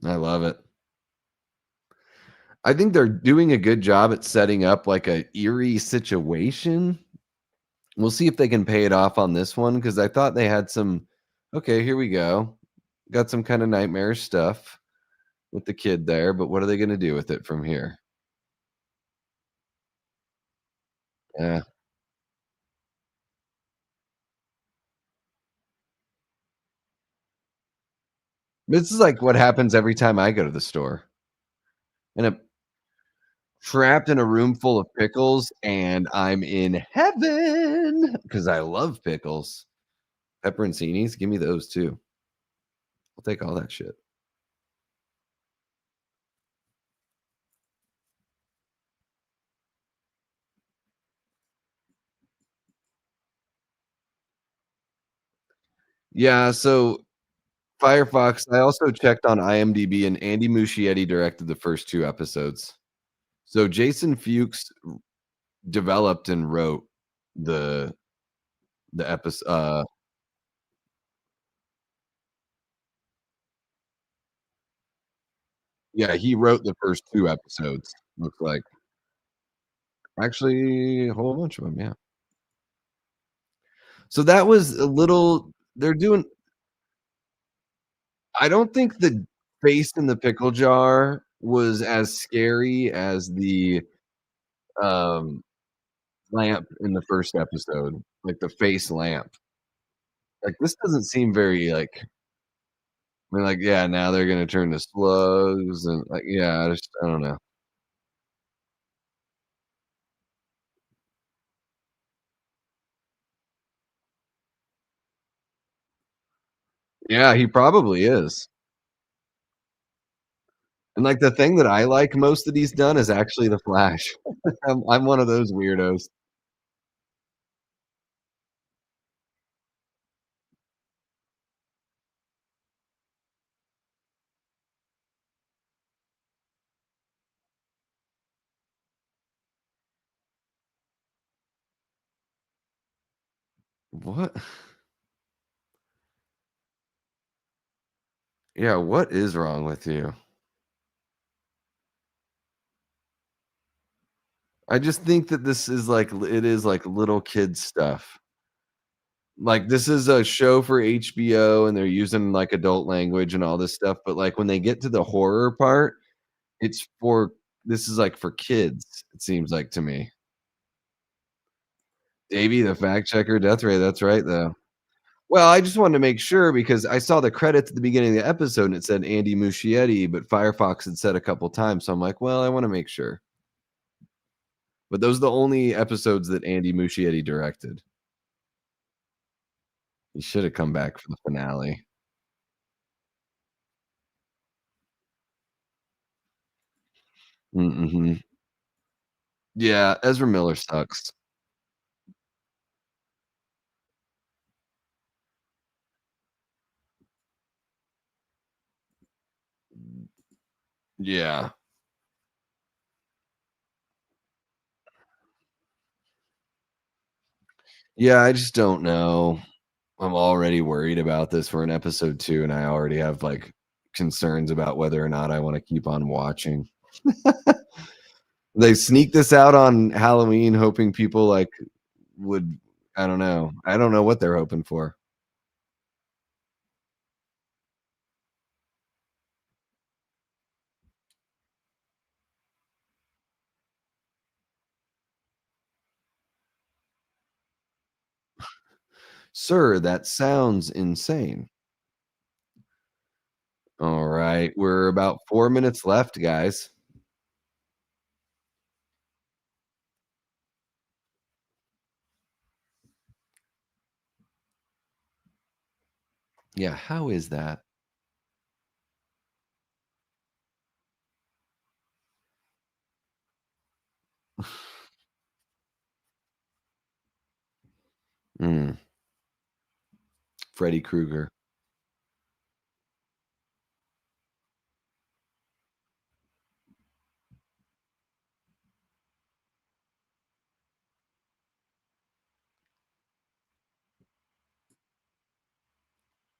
I love it. I think they're doing a good job at setting up like a eerie situation. We'll see if they can pay it off on this one because I thought they had some. Okay, here we go. Got some kind of nightmarish stuff with the kid there, but what are they going to do with it from here? Yeah, this is like what happens every time I go to the store, and I'm trapped in a room full of pickles, and I'm in heaven because I love pickles. Pepperoncinis, give me those too. I'll take all that shit. Yeah, so Firefox, I also checked on IMDb, and Andy Muschietti directed the first 2 episodes. So Jason Fuchs developed and wrote the the episode. Yeah, he wrote the first 2 episodes, looks like. Actually, a whole bunch of them, yeah. So that was a little they're doing I don't think the face in the pickle jar was as scary as the, um, lamp in the first episode, like the face lamp. Like, this doesn't seem very, like I mean, like, yeah, now they're gonna turn to slugs and, like, yeah, I don't know. Yeah, he probably is. And, like, the thing that I like most that he's done is actually The Flash. I'm one of those weirdos. What? Yeah, what is wrong with you? I just think that this is like it is like little kid stuff. Like, this is a show for HBO, and they're using, like, adult language and all this stuff, but, like, when they get to the horror part, it's for this is, like, for kids, it seems like to me. Davey, the fact checker, Deathray, that's right, though. Well, I just wanted to make sure because I saw the credits at the beginning of the episode, and it said Andy Muschietti, but Firefox had said a couple times, so I'm like, "Well, I wanna make sure." But those are the only episodes that Andy Muschietti directed. He shoulda come back for the finale. Mhm. Yeah, Ezra Miller sucks. Yeah. Yeah, I just don't know. I'm already worried about this. We're in episode 2, and I already have, like, concerns about whether or not I wanna keep on watching. They sneak this out on Halloween hoping people, like, would I don't know. I don't know what they're hoping for. "Sir, that sounds insane." Alright, we're about 4 minutes left, guys. Yeah, how is that? Mm, Freddy Krueger.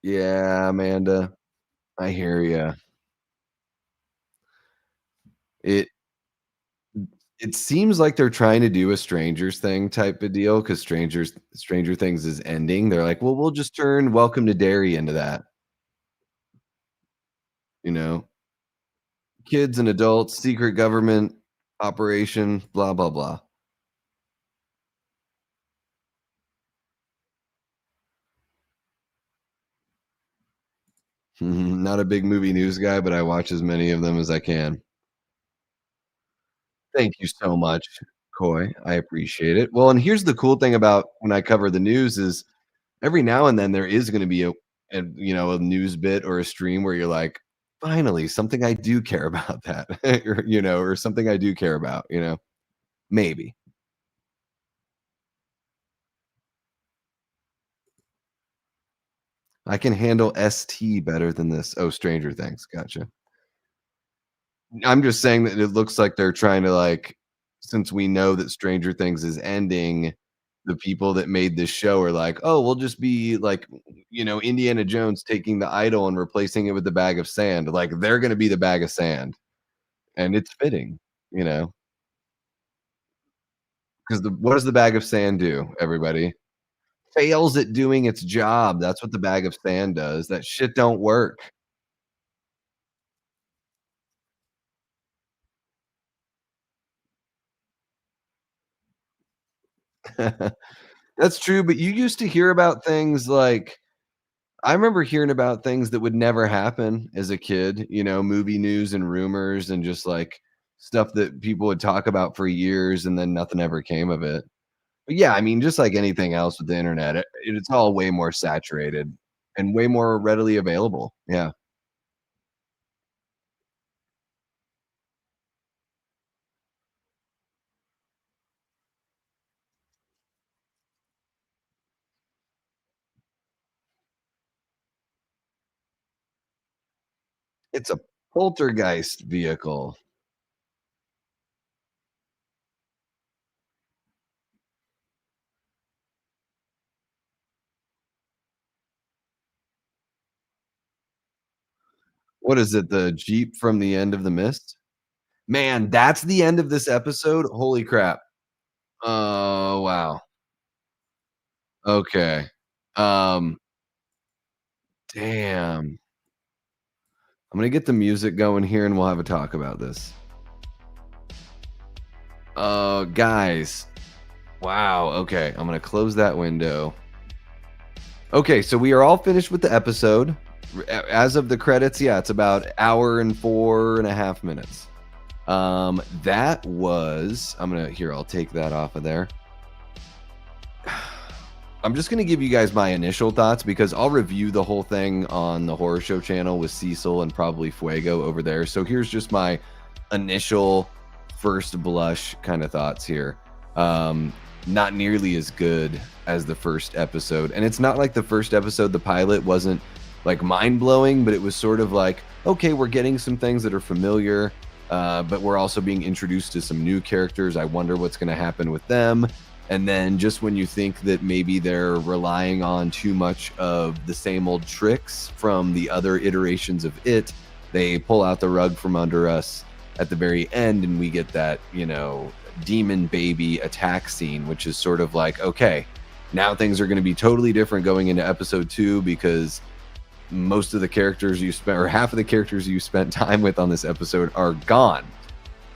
Yeah, Amanda, I hear ya. It It seems like they're trying to do a Strangers thing type of deal because Stranger Things is ending. They're like, "Well, we'll just turn Welcome to Derry into that," you know? Kids and adults, secret government operation, blah, blah, blah. Not a big movie news guy, but I watch as many of them as I can. Thank you so much, Coy. I appreciate it. Well, and here's the cool thing about when I cover the news is every now and then there is gonna be a news bit or a stream where you're like, "Finally, something I do care about that," or something I do care about, you know? Maybe. I can handle ST better than this. Oh, Stranger Things, gotcha. I'm just saying that it looks like they're trying to, like since we know that Stranger Things is ending, the people that made this show are like, "Oh, we'll just be like, Indiana Jones taking the idol and replacing it with the bag of sand." Like, they're gonna be the bag of sand. And it's fitting, you know, because the what does the bag of sand do, everybody? Fails at doing its job, that's what the bag of sand does, that shit don't work. That's true, but you used to hear about things like I remember hearing about things that would never happen as a kid, movie news and rumors and just, like, stuff that people would talk about for years and then nothing ever came of it. But, yeah, I mean, just like anything else with the internet, it's all way more saturated and way more readily available, yeah. It's a poltergeist vehicle. What is it? The Jeep from the End of the Mist? Man, that's the end of this episode? Holy crap. Oh, wow. Okay. Um, damn. I'm gonna get the music going here, and we'll have a talk about this. Guys. Wow, okay, I'm gonna close that window. Okay, so we are all finished with the episode. As of the credits, yeah, it's about hour and 4.5 minutes. That was I'm gonna here, I'll take that off of there. I'm just gonna give you guys my initial thoughts because I'll review the whole thing on the horror show channel with Cecil and probably Fuego over there. So here's just my initial first blush kind of thoughts here. Not nearly as good as the first episode. And it's not like the first episode, the pilot wasn't like mind blowing, but it was sort of like, okay, we're getting some things that are familiar, but we're also being introduced to some new characters. I wonder what's going to happen with them. And then just when you think that maybe they're relying on too much of the same old tricks from the other iterations of it, they pull out the rug from under us at the very end, and we get that, demon baby attack scene, which is sort of like, okay, now things are going to be totally different going into episode 2 because most of the characters you spent, or half of the characters you spent time with on this episode, are gone.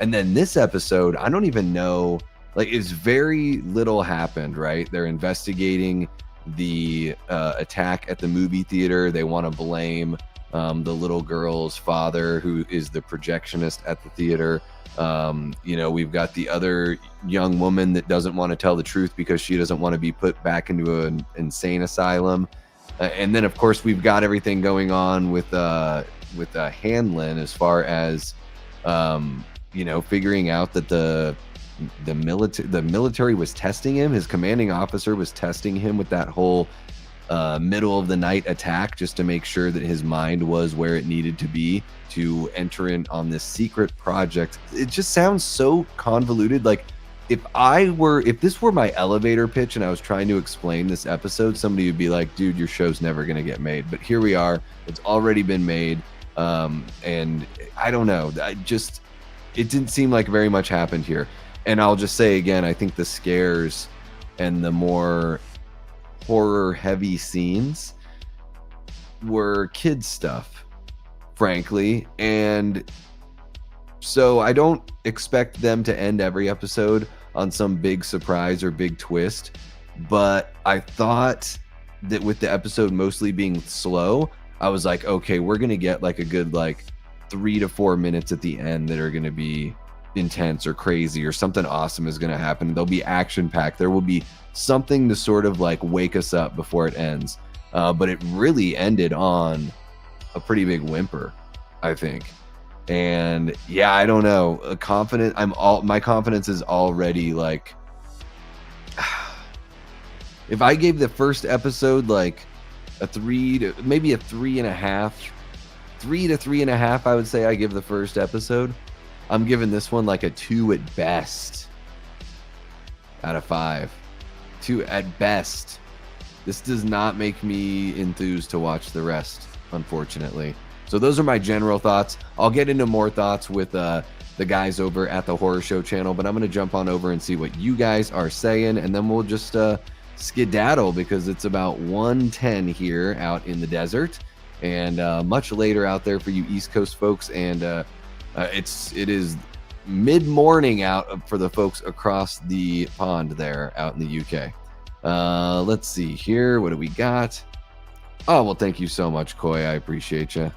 And then this episode, I don't even know, like, it's very little happened, right? They're investigating the attack at the movie theater. They want to blame the little girl's father, who is the projectionist at the theater. We've got the other young woman that doesn't want to tell the truth because she doesn't want to be put back into an insane asylum. And then, of course, we've got everything going on with Hanlon as far as, figuring out that the military was testing him. His commanding officer was testing him with that whole middle of the night attack just to make sure that his mind was where it needed to be to enter in on this secret project. It just sounds so convoluted. Like, if this were my elevator pitch and I was trying to explain this episode, somebody would be like, dude, your show's never going to get made. But here we are. It's already been made. And I don't know. It didn't seem like very much happened here. And I'll just say again, I think the scares and the more horror heavy scenes were kids stuff, frankly. And so I don't expect them to end every episode on some big surprise or big twist. But I thought that with the episode mostly being slow, I was like, okay, we're going to get like a good 3 to 4 minutes at the end that are going to be intense or crazy, or something awesome is going to happen. They'll be action packed. There will be something to sort of wake us up before it ends. But it really ended on a pretty big whimper, I think. And yeah, I don't know. My confidence is already if I gave the first episode a 3 to maybe a 3.5, 3 to 3.5, I would say I give the first episode. I'm giving this one a 2 at best out of 5. 2 at best. This does not make me enthused to watch the rest, unfortunately. So those are my general thoughts. I'll get into more thoughts with the guys over at the Horror Show channel, but I'm going to jump on over and see what you guys are saying, and then we'll just skedaddle because it's about 1:10 here out in the desert, and much later out there for you East Coast folks, and it is mid-morning out for the folks across the pond there out in the UK. Let's see here. What do we got? Oh, well, thank you so much, Koi. I appreciate you.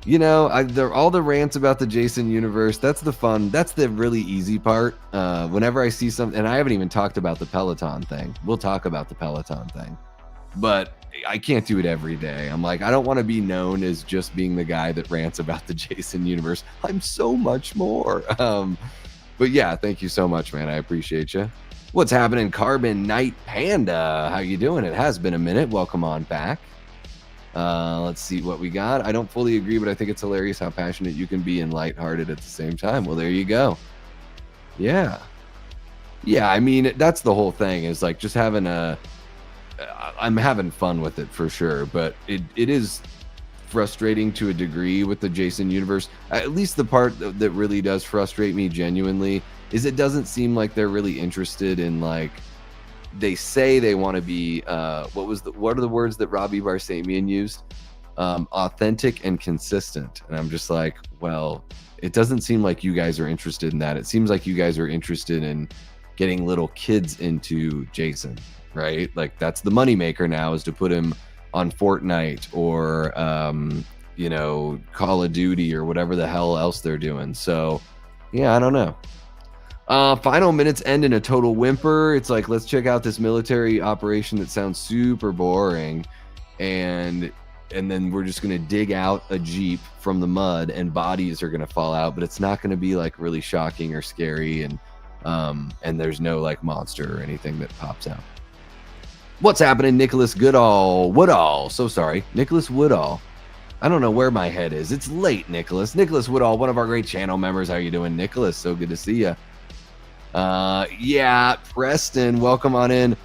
All the rants about the Jason universe, that's the fun. That's the really easy part. Whenever I see something, and I haven't even talked about the Peloton thing. We'll talk about the Peloton thing. But I can't do it every day. I'm like, I don't want to be known as just being the guy that rants about the Jason universe. I'm so much more. But yeah, thank you so much, man. I appreciate you. What's happening, Carbon Night Panda? How you doing? It has been a minute. Welcome on back. Let's see what we got. I don't fully agree, but I think it's hilarious how passionate you can be and lighthearted at the same time. Well, there you go. Yeah. Yeah, I mean, that's the whole thing, is just having I'm having fun with it for sure, but it is frustrating to a degree with the Jason universe. At least the part that really does frustrate me genuinely is it doesn't seem like they're really interested in, like, they say they want to be what are the words that Robbie Barsamian used? Authentic and consistent. And I'm just like, well, it doesn't seem like you guys are interested in that. It seems like you guys are interested in getting little kids into Jason, right? Like, that's the moneymaker now, is to put him on Fortnite or you know, Call of Duty or whatever the hell else they're doing. So yeah, I don't know. Final minutes end in a total whimper. It's like, let's check out this military operation that sounds super boring, and then we're just gonna dig out a Jeep from the mud and bodies are gonna fall out, but it's not gonna be like really shocking or scary, and there's no like monster or anything that pops out. What's happening, Nicholas Woodall? So sorry, Nicholas Woodall. I don't know where my head is. It's late, Nicholas. Nicholas Woodall, one of our great channel members. How you doing, Nicholas? So good to see you. Yeah, Preston, welcome on in.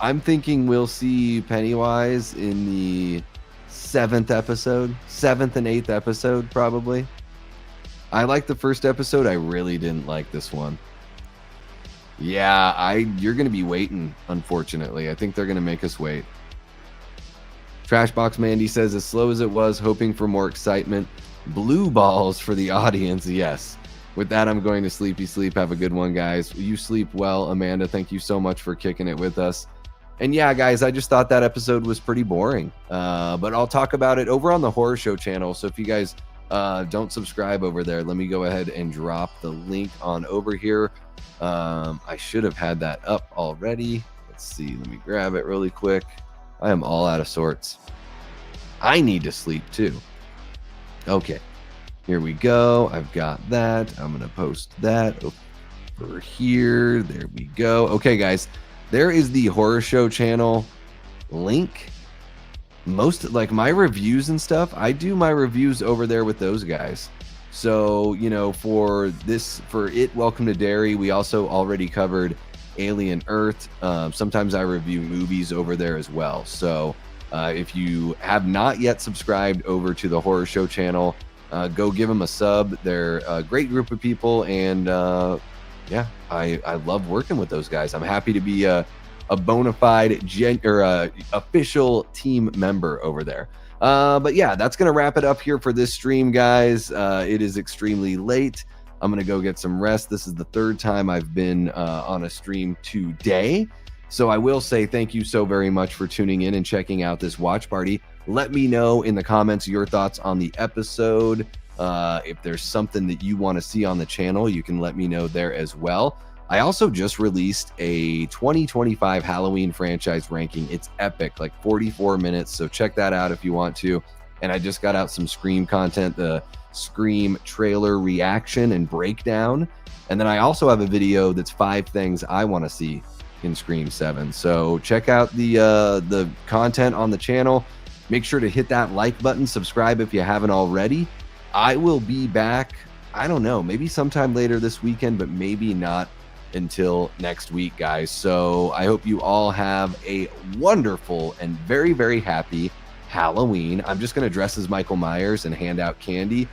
I'm thinking we'll see Pennywise in the 7th and 8th episode, probably. I liked the first episode. I really didn't like this one. Yeah, you're going to be waiting, unfortunately. I think they're going to make us wait. Trashbox Mandy says, as slow as it was, hoping for more excitement. Blue balls for the audience. Yes. With that, I'm going to sleepy sleep. Have a good one, guys. You sleep well, Amanda. Thank you so much for kicking it with us. And yeah, guys, I just thought that episode was pretty boring. But I'll talk about it over on the Horror Show channel. So if you guys don't subscribe over there, let me go ahead and drop the link on over here. I should have had that up already. Let's see. Let me grab it really quick. I am all out of sorts. I need to sleep too. Okay. Here we go. I've got that. I'm going to post that over here. There we go. Okay, guys. There is the Horror Show channel link. Most, like, my reviews and stuff, I do my reviews over there with those guys. So, you know, for Welcome to Derry, we also already covered Alien Earth. Sometimes I review movies over there as well. So if you have not yet subscribed over to the Horror Show channel, go give them a sub. They're a great group of people, and yeah, I love working with those guys. I'm happy to be a bona fide official team member over there. But yeah, that's gonna wrap it up here for this stream, guys. It is extremely late. I'm gonna go get some rest. This is the 3rd time I've been on a stream today. So I will say thank you so very much for tuning in and checking out this watch party. Let me know in the comments your thoughts on the episode. If there's something that you want to see on the channel, you can let me know there as well. I also just released a 2025 Halloween franchise ranking. It's epic, like 44 minutes. So check that out if you want to. And I just got out some Scream content, the Scream trailer reaction and breakdown. And then I also have a video that's 5 things I want to see in Scream 7. So check out the content on the channel. Make sure to hit that like button, subscribe if you haven't already. I will be back, I don't know, maybe sometime later this weekend, but maybe not until next week, guys. So I hope you all have a wonderful and very, very happy Halloween. I'm just going to dress as Michael Myers and hand out candy.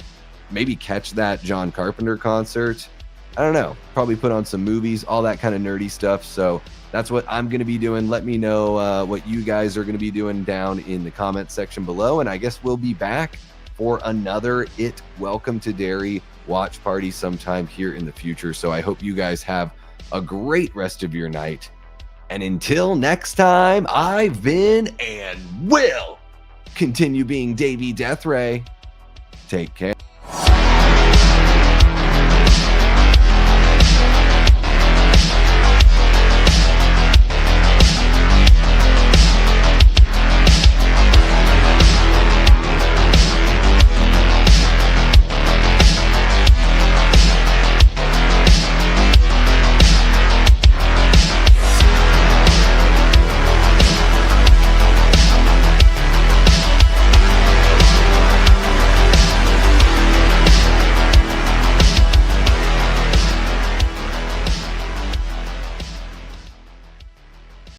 Maybe catch that John Carpenter concert. I don't know. Probably put on some movies, all that kind of nerdy stuff. So that's what I'm going to be doing. Let me know what you guys are going to be doing down in the comment section below. And I guess we'll be back for another Welcome to Derry watch party sometime here in the future. So I hope you guys have a great rest of your night. And until next time, I've been and will continue being Davey Deathray. Take care.